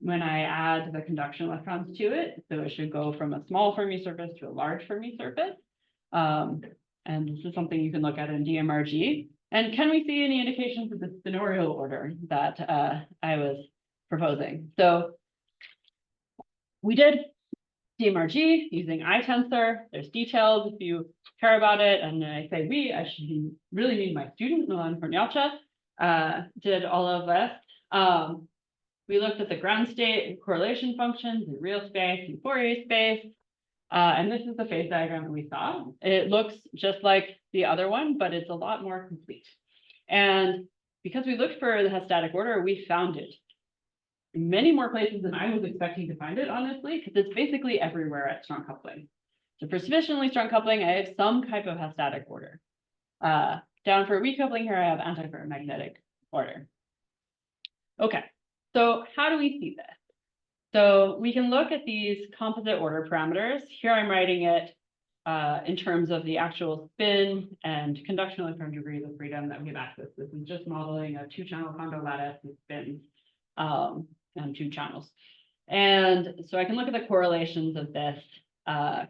when I add the conduction electrons to it. So it should go from a small Fermi surface to a large Fermi surface. And this is something you can look at in DMRG. And can we see any indications of the spinorial order that I was proposing? So we did DMRG using iTensor. There's details if you care about it. And I say we, I should really mean my student, Milan Kornialcha, did all of this. We looked at the ground state and correlation functions in real space and Fourier space. And this is the phase diagram we saw. It looks just like the other one, but it's a lot more complete. And because we looked for the static order, we found it in many more places than I was expecting to find it, honestly, because it's basically everywhere at strong coupling. So for sufficiently strong coupling, I have some type of static order. Down for weak coupling here, I have antiferromagnetic order. Okay, so how do we see this? So we can look at these composite order parameters. Here I'm writing it in terms of the actual spin and conduction electron degrees of freedom that we have access. This is just modeling a 2-channel Kondo lattice with spins and 2 channels. And so I can look at the correlations of this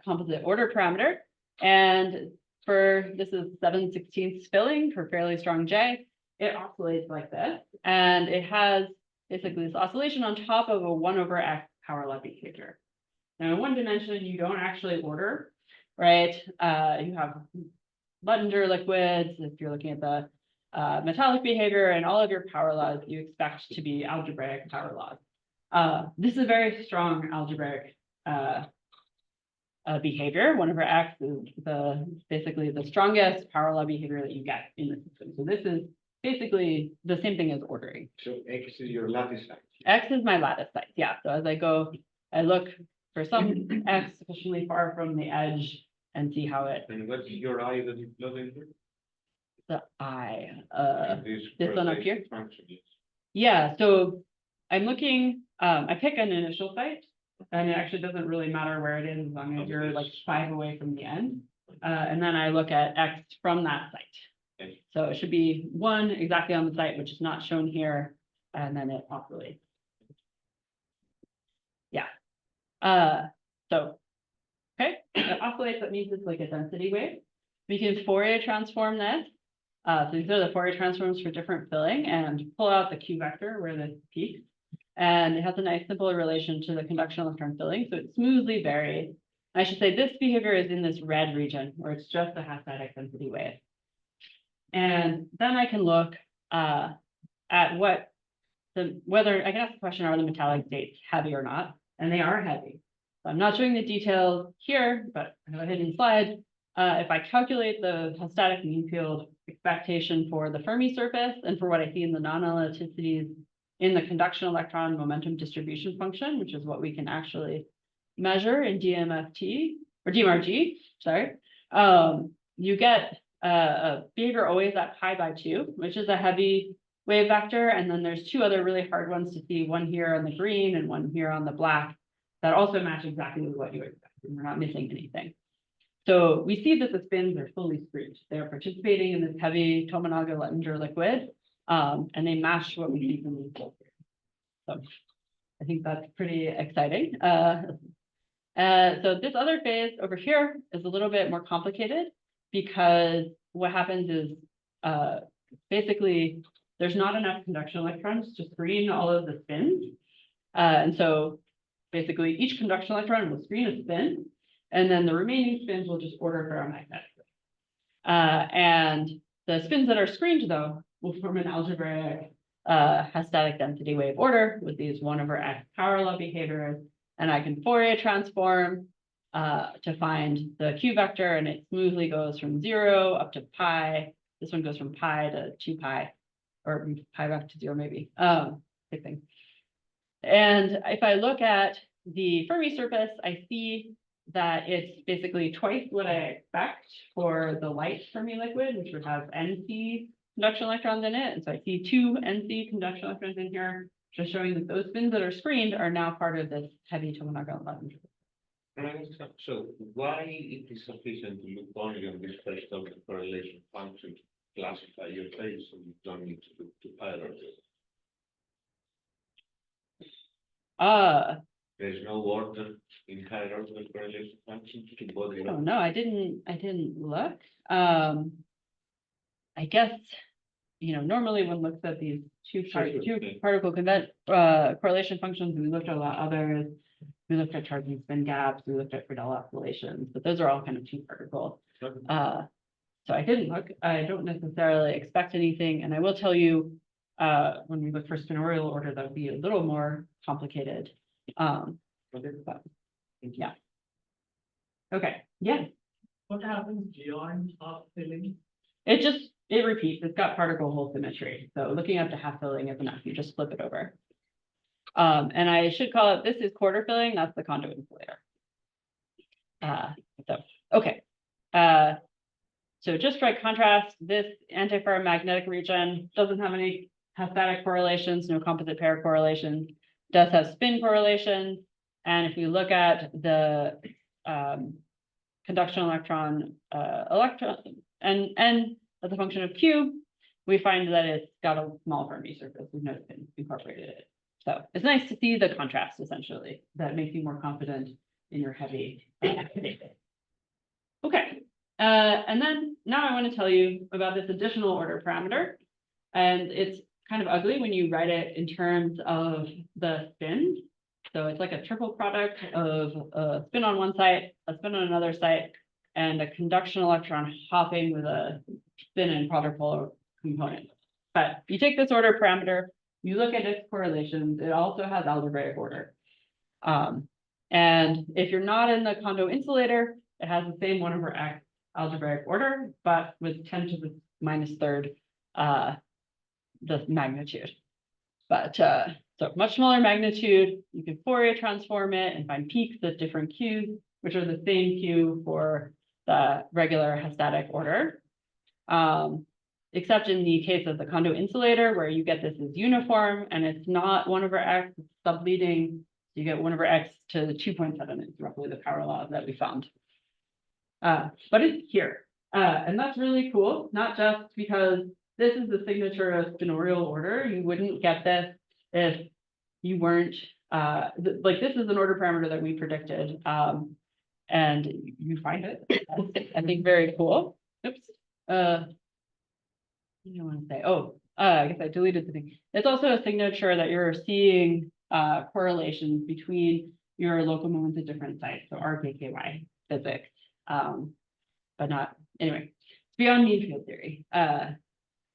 composite order parameter. And this is 7/16 filling for fairly strong J. It oscillates like this. And it has basically this oscillation on top of a 1/x power law behavior. Now in 1 dimension, you don't actually order, right? You have Luttinger liquids. If you're looking at the metallic behavior and all of your power laws you expect to be algebraic power laws. This is a very strong algebraic behavior. 1 over x is basically the strongest power law behavior that you get in the system. So this is basically the same thing as ordering. So X is your lattice size. X is my lattice size. Yeah. So as I go, I look for some x sufficiently far from the edge and see how it. And what's your I that you plug in here? The I. This one up here? function, yes. Yeah. So I'm looking. I pick an initial site, and it actually doesn't really matter where it is as long as you're like 5 away from the end. And then I look at x from that site. Okay. So it should be 1 exactly on the site, which is not shown here, and then it oscillates. Yeah. So, okay, it oscillates, that means it's like a density wave. We can Fourier transform this. So these are the Fourier transforms for different filling, and pull out the Q vector where this peaks. And it has a nice simple relation to the conduction electron filling, so it smoothly varies. I should say this behavior is in this red region, where it's just a half-static density wave. And then I can look at whether I can ask the question, are the metallic states heavy or not? And they are heavy. So I'm not showing the details here, but I have a hidden slide. If I calculate the static mean field expectation for the Fermi surface and for what I see in the non-elasticities in the conduction electron momentum distribution function, which is what we can actually measure in DMFT or DMRG, sorry, you get a behavior always at pi by 2, which is a heavy wave vector. And then there's 2 other really hard ones to see, one here on the green and one here on the black, that also match exactly with what you expect. And we're not missing anything. So we see that the spins are fully screened. They're participating in this heavy Tomonaga-Lettinger liquid, and they match what we see from these bolts here. So I think that's pretty exciting. So this other phase over here is a little bit more complicated, because what happens is basically there's not enough conduction electrons to screen all of the spins. And so basically each conduction electron will screen a spin, and then the remaining spins will just order ferromagnetically. And the spins that are screened, though, will form an algebraic static density wave order with these 1 over x power law behaviors. And I can Fourier transform to find the Q vector, and it smoothly goes from 0 up to pi. This one goes from pi to 2 pi, or pi back to 0 maybe. Same thing. And if I look at the Fermi surface, I see that it's basically twice what I expect for the light Fermi liquid, which would have NC conduction electrons in it. And so I see 2 NC conduction electrons in here, just showing that those spins that are screened are now part of this heavy Tomonaga-Lettinger. So why it is sufficient to look only on this first of the correlation function to classify your phase, so you don't need to look to hierarchy? There's no order in hierarchical correlation functions to body. I don't know. I didn't look. I guess, normally one looks at these two particle correlation functions. We looked at a lot of others. We looked at charge and spin gaps. We looked at Friedel oscillations, but those are all kind of 2 particle. So I didn't look. I don't necessarily expect anything. And I will tell you, when we look for spinorial order, that would be a little more complicated. But, yeah. Okay. Yeah. What happens beyond half filling? It repeats. It's got particle hole symmetry. So looking up to half filling is enough. You just flip it over. And I should call it, this is quarter filling. That's the Kondo insulator. Okay. So just by contrast, this antiferromagnetic region doesn't have any static correlations, no composite pair correlations, does have spin correlations. And if we look at the conduction electron and as a function of Q, we find that it's got a small Fermi surface with no spin incorporated in it. So it's nice to see the contrast, essentially, that makes you more confident in your heavy data. Okay. And then now I want to tell you about this additional order parameter. And it's kind of ugly when you write it in terms of the spins. So it's like a triple product of a spin on one site, a spin on another site, and a conduction electron hopping with a spin in quadrupolar component. But you take this order parameter, you look at its correlations, it also has algebraic order. And if you're not in the Kondo insulator, it has the same 1/x algebraic order, but with 10 to the minus third the magnitude. But so much smaller magnitude, you can Fourier transform it and find peaks at different Qs, which are the same Q for the regular Hastatic order. Except in the case of the Kondo insulator, where you get this as uniform and it's not 1/x, it's subleading, you get 1/x to 2.7, it's roughly the power law that we found. But it's here. And that's really cool, not just because this is the signature of spinorial order. You wouldn't get this if you weren't, like this is an order parameter that we predicted. And you find it, I think, very cool. Oops. What do I want to say? Oh, I guess I deleted the thing. It's also a signature that you're seeing correlations between your local moments at different sites. So RKKY physics. But not, anyway, it's beyond mean field theory.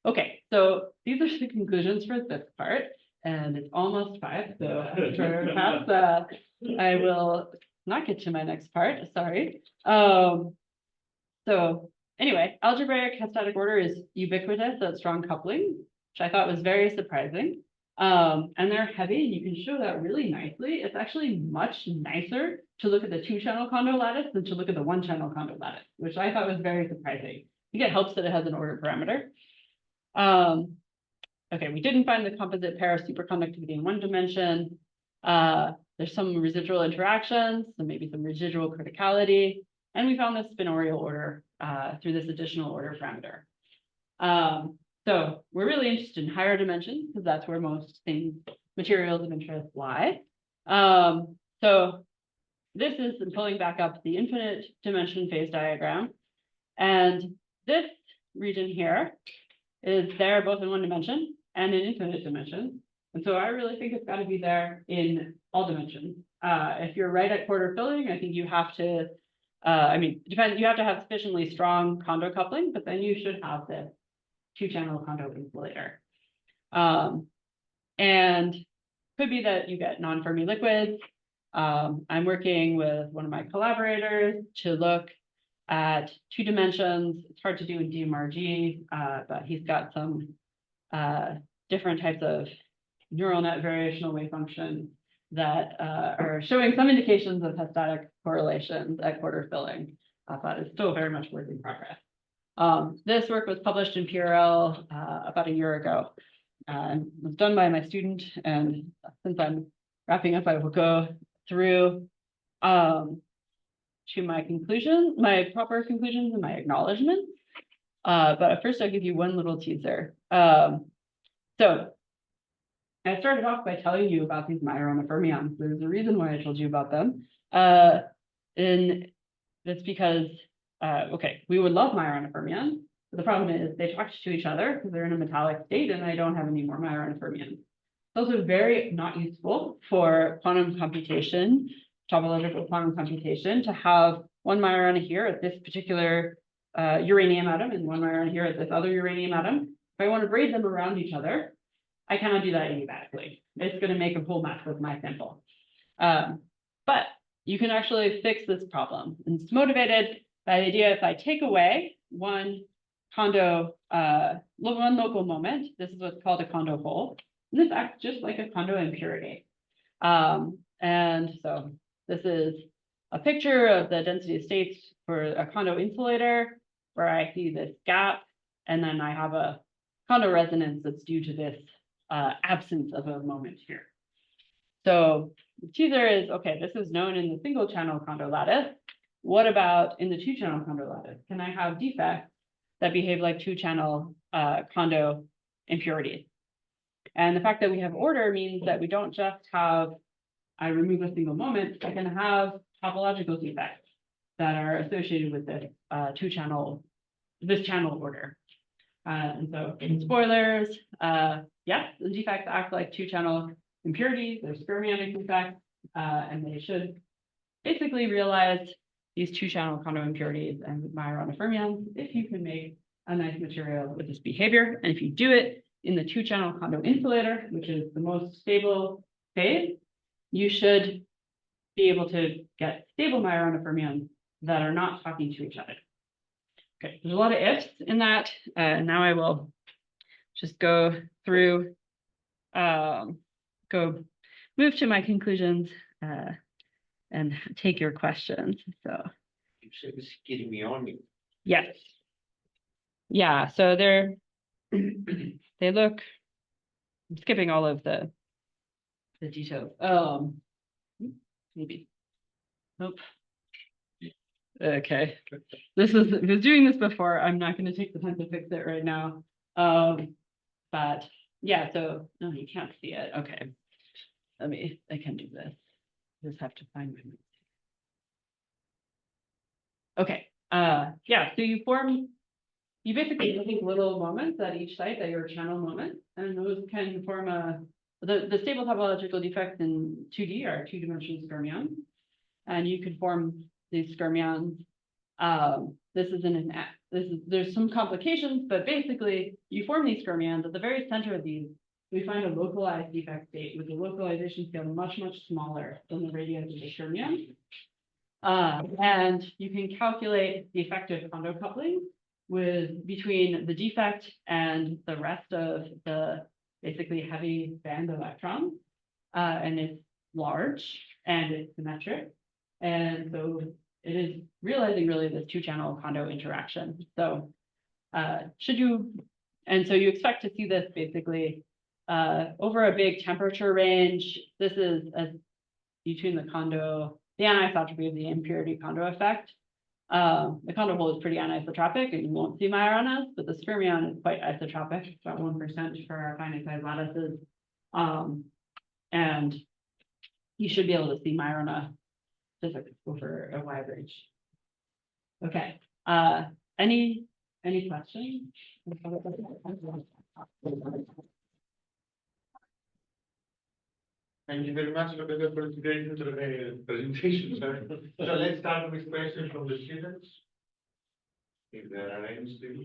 Okay, so these are the conclusions for this part, and it's almost 5, so after pass, I will not get to my next part, sorry. So anyway, algebraic Hastatic order is ubiquitous at strong coupling, which I thought was very surprising. And they're heavy, and you can show that really nicely. It's actually much nicer to look at the 2-channel Kondo lattice than to look at the 1-channel Kondo lattice, which I thought was very surprising. I think it helps that it has an order parameter. Okay, we didn't find the composite pair of superconductivity in 1 dimension. There's some residual interactions, so maybe some residual criticality, and we found this spinorial order through this additional order parameter. So we're really interested in higher dimensions because that's where most things, materials of interest lie. So this is pulling back up the infinite dimension phase diagram. And this region here is there both in 1 dimension and in infinite dimension. And so I really think it's got to be there in all dimensions. If you're right at quarter filling, I think you have to, I mean, it depends, you have to have sufficiently strong Kondo coupling, but then you should have this 2-channel Kondo insulator. And could be that you get non-Fermi liquids. I'm working with one of my collaborators to look at 2 dimensions. It's hard to do in DMRG, but he's got some different types of neural net variational wave functions that are showing some indications of Hastatic correlations at quarter filling, but it's still very much work in progress. This work was published in PRL about a year ago. It was done by my student, and since I'm wrapping up, I will go through to my conclusions, my proper conclusions and my acknowledgements. But first I'll give you one little teaser. So I started off by telling you about these Majorana fermions. There's a reason why I told you about them. And that's because, okay, we would love Majorana fermions. But the problem is they talk to each other because they're in a metallic state, and I don't have any more Majorana fermions. It's also very not useful for quantum computation, topological quantum computation, to have one Majorana here at this particular uranium atom and one Majorana here at this other uranium atom. If I want to braid them around each other, I cannot do that adiabatically. It's going to make a whole mess with my sample. But you can actually fix this problem. And it's motivated by the idea if I take away one Kondo, one local moment, this is what's called a Kondo hole. And this acts just like a Kondo impurity. And so this is a picture of the density of states for a Kondo insulator, where I see this gap, and then I have a Kondo resonance that's due to this absence of a moment here. So the teaser is, okay, this is known in the single channel Kondo lattice. What about in the 2-channel Kondo lattice? Can I have defects that behave like 2-channel Kondo impurities? And the fact that we have order means that we don't just have, I remove a single moment, I can have topological defects that are associated with this 2-channel, this channel order. And so in spoilers, yes, the defects act like 2-channel impurities, they're fermionic defects, and they should basically realize these 2-channel Kondo impurities and Majorana fermions if you can make a nice material with this behavior. And if you do it in the 2-channel Kondo insulator, which is the most stable phase, you should be able to get stable Majorana fermions that are not talking to each other. Okay, there's a lot of ifs in that. Now I will just go through, move to my conclusions and take your questions. So You said it's getting me on you. yes. Yeah, so they look, I'm skipping all of the details. Maybe. Nope. Okay. Was doing this before. I'm not going to take the time to fix it right now. But yeah, so no, you can't see it. Okay. I can do this. Just have to find my. Okay. Yeah, so you basically take little moments at each site that are channel moments, and those can form the stable topological defects in 2D are 2-dimensional skyrmions, and you could form these skyrmions. There's some complications, but basically you form these skyrmions. At the very center of these, we find a localized defect state with a localization scale much smaller than the radius of the skyrmion. And you can calculate the effective Kondo coupling between the defect and the rest of the basically heavy band electrons. And it's large and it's symmetric. And so it is realizing really this 2-channel Kondo interaction. So so you expect to see this basically over a big temperature range. This is between the anisotropy of the impurity Kondo effect. The Kondo hole is pretty anisotropic and you won't see Majoranas, but the skyrmion is quite isotropic, about 1% for our finite size lattices. And you should be able to see Majorana physics over a wide range. Okay. Any questions? Thank you very much for the presentation, sir. So let's start with questions from the students. If there are any still.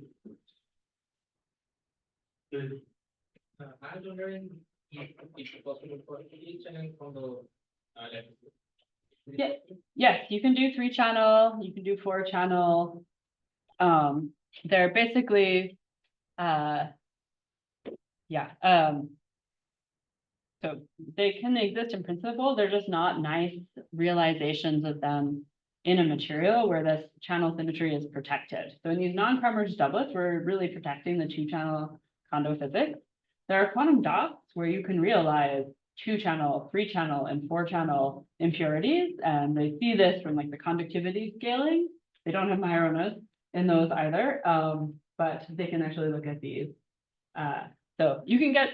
I was wondering if it's possible for each channel from the Yeah. Yes, you can do 3-channel, you can do 4-channel. They're basically, so they can exist in principle, they're just not nice realizations of them in a material where this channel symmetry is protected. So in these non-Kramers doublets, we're really protecting the 2-channel Kondo physics. There are quantum dots where you can realize 2-channel, 3-channel, and 4-channel impurities, and they see this from like the conductivity scaling. They don't have Majoranas in those either, but they can actually look at these. So you can get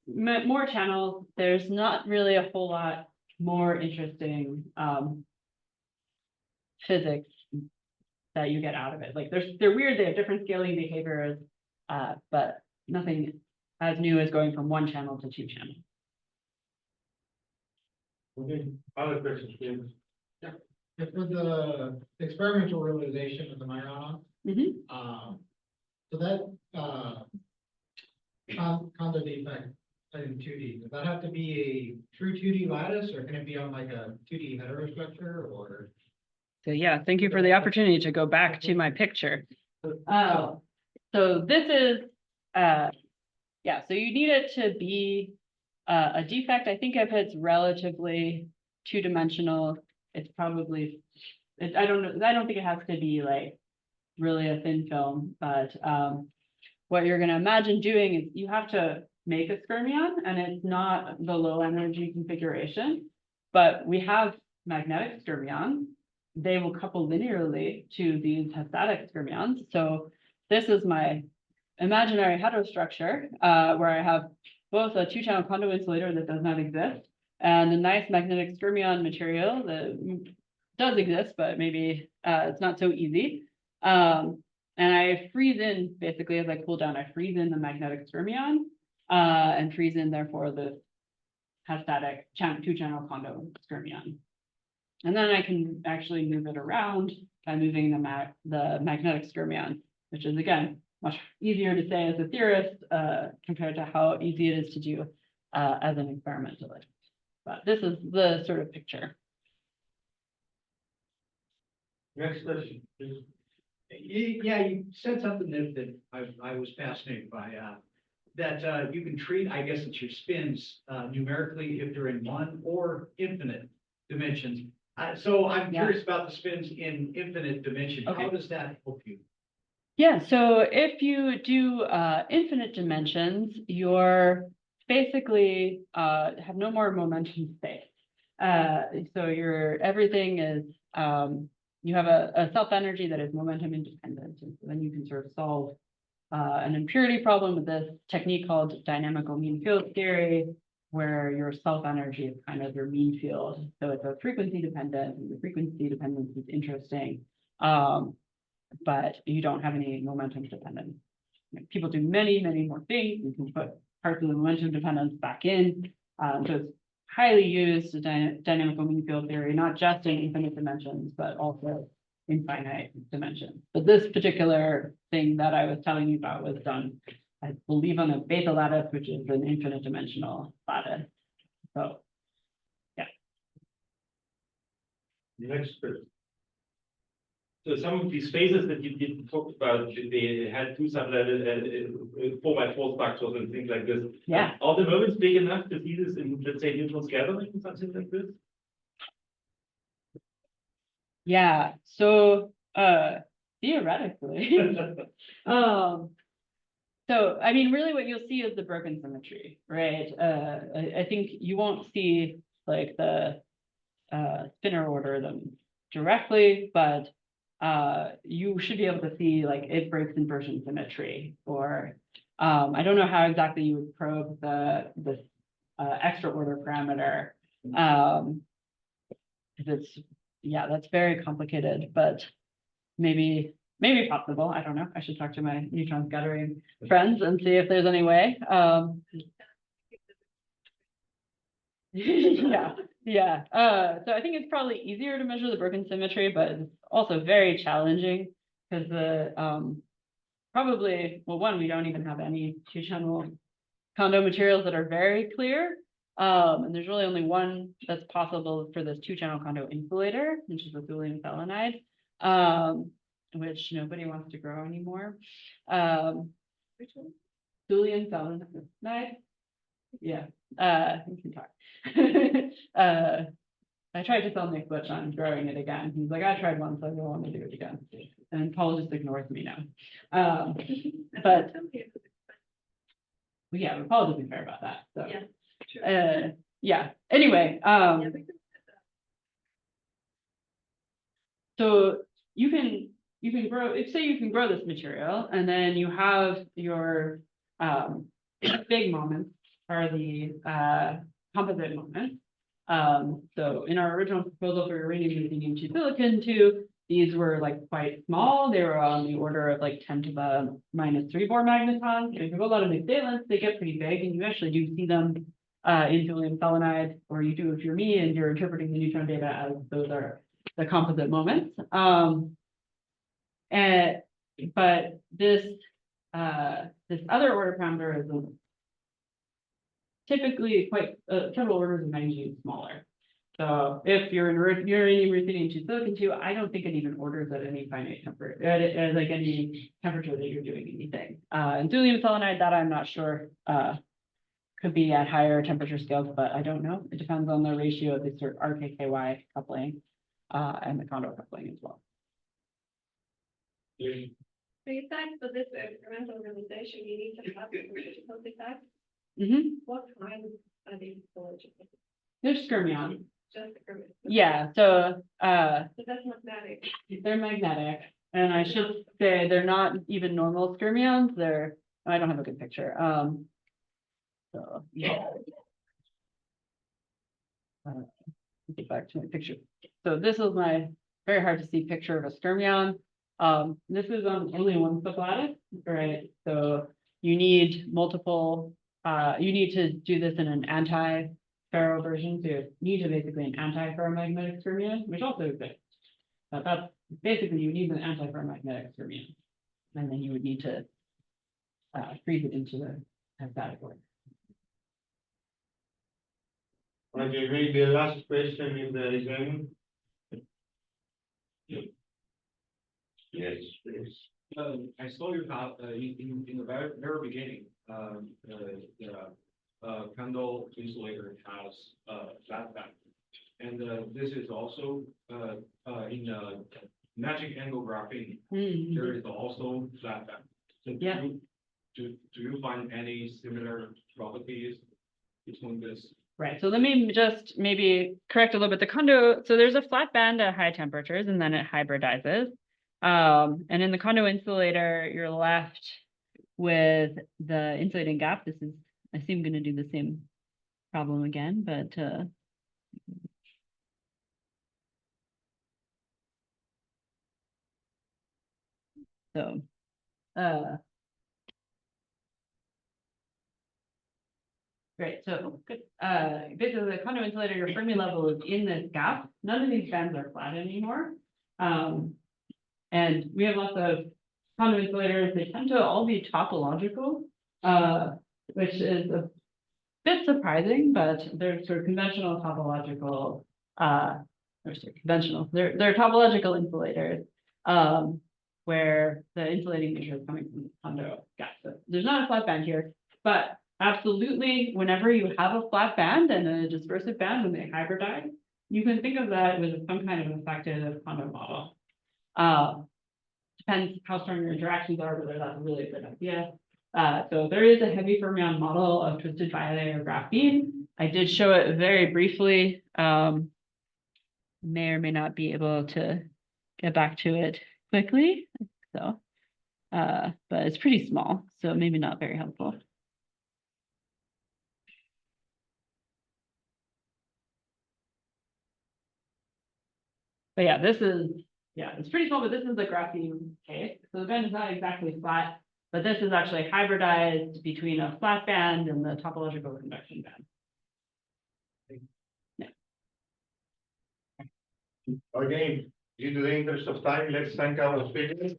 more channels. There's not really a whole lot more interesting physics that you get out of it. Like they're weird, they have different scaling behaviors, but nothing as new as going from 1 channel to 2 channel. Okay, other questions, please? For the experimental realization of the Majorana, so that Kondo defect in 2D, does that have to be a true 2D lattice, or can it be on like a 2D heterostructure, or? So yeah, thank you for the opportunity to go back to my picture. So this is, so you need it to be a defect. I think if it's relatively 2-dimensional, it's probably, I don't think it has to be like really a thin film, but what you're going to imagine doing is you have to make a skyrmion, and it's not the low energy configuration, but we have magnetic skyrmions. They will couple linearly to these static skyrmions. So this is my imaginary heterostructure, where I have both a 2-channel Kondo insulator that does not exist and a nice magnetic skyrmion material that does exist, but maybe it's not so easy. And I freeze in, basically, as I cool down, I freeze in the magnetic skyrmion and freeze in, therefore, the static 2-channel Kondo skyrmion. And then I can actually move it around by moving the magnetic skyrmion which is again, much easier to say as a theorist, compared to how easy it is to do, as an experimentalist. But this is the sort of picture. Next question, please. Yeah, you said something that I was fascinated by, that you can treat, I guess it's your spins, numerically if they're in one or infinite dimensions. So I'm Yeah. curious about the spins in infinite dimension. How Okay. does that help you? Yeah, so if you do infinite dimensions, you're basically have no more momentum space. So everything is you have a self energy that is momentum independent, and so then you can sort of solve an impurity problem with this technique called dynamical mean field theory, where your self energy is kind of your mean field. So it's a frequency dependent, and the frequency dependence is interesting. But you don't have any momentum dependence. People do many, many more things. You can put parts of the momentum dependence back in. So it's highly used in dynamical mean field theory, not just in infinite dimensions, but also in finite dimensions. But this particular thing that I was telling you about was done, I believe, on a beta lattice, which is an infinite dimensional lattice. So, yeah. Next person. So some of these phases that you talked about, they had two sublattice, 4x4 structures and things like this. Yeah. Are the moments big enough to see this in, let's say, neutron scattering or something like this? Yeah. So, theoretically, so, I mean, really what you'll see is the broken symmetry, right? I think you won't see like the spinor order them directly, but you should be able to see like it breaks inversion symmetry, or I don't know how exactly you would probe this extra order parameter. That's very complicated, but maybe possible. I don't know. I should talk to my neutron scattering friends and see if there's any way. Yeah. So I think it's probably easier to measure the broken symmetry, but it's also very challenging because one, we don't even have any two-channel Kondo materials that are very clear. And there's really only one that's possible for this two-channel Kondo insulator, which is the thulium selenide, which nobody wants to grow anymore. Which one? Thulium selenide. Yeah, we can talk. I tried to tell Nick Butch on growing it again. He's like, I tried once, I don't want to do it again. And Paul just ignores me now. But yeah, Paul doesn't care about that. So yeah. Anyway, so you can grow, say you can grow this material, and then you have your big moments are the composite moments. So in our original proposal for uranium ruthenium-2 silicon-2, these were like quite small. They were on the order of like 10 to the -3 Bohr magnetons. If you have a lot of mixed valence, they get pretty big, and you actually do see them in thulium selenide, or you do if you're me and you're interpreting the neutron data as those are the composite moments. But this other order parameter is typically quite several orders of magnitude smaller. So if you're in uranium ruthenium-2 silicon-2, I don't think it even orders at any finite temperature, at like any temperature that you're doing anything. And thulium selenide, that I'm not sure, could be at higher temperature scales, but I don't know. It depends on the ratio of the sort of RKKY coupling and the Kondo coupling as well. Besides for this experimental organization, you need to have physical effects. What kind are these storage? They're skyrmion. Just the permit. Yeah, so So that's magnetic. they're magnetic, and I should say they're not even normal skyrmions. I don't have a good picture. So yeah. Get back to my picture. So this is my very hard to see picture of a skyrmion. This is on only one sublattice, right? So you need multiple. You need to do this in an anti-ferro version. So you need to basically an anti-ferromagnetic skyrmion, which also exists. But that's basically you need an anti-ferromagnetic skyrmion. and then you would need to freeze it into the category. Okay, maybe the last question, if there is any. Yes, please. I saw you have, in the very beginning, Kondo insulator has, flat back. And, this is also, in, magic angle graphene, there is also flat back. So Yeah. Do you find any similar properties between this? Right, so let me just maybe correct a little bit. The Kondo, so there's a flat band at high temperatures and then it hybridizes. And in the Kondo insulator, you're left with the insulating gap. This is, I assume, going to do the same problem again, but so great, so good. Basically the Kondo insulator, your Fermi level is in this gap. None of these bands are flat anymore. And we have lots of Kondo insulators. They tend to all be topological, which is a bit surprising, but they're sort of conventional topological, they're topological insulators, where the insulating nature is coming from the Kondo gap. So there's not a flat band here, but absolutely, whenever you have a flat band and a dispersive band when they hybridize, you can think of that with some kind of effective Kondo model. Depends how strong your interactions are, whether that's a really good idea. So there is a heavy fermion model of twisted bilayer graphene. I did show it very briefly. May or may not be able to get back to it quickly. So, but it's pretty small, so maybe not very helpful. But yeah, this is, yeah, it's pretty small, but this is the graphene case. So the band is not exactly flat, but this is actually hybridized between a flat band and the topological convection band. Okay, due to the interest of time, let's thank our speakers.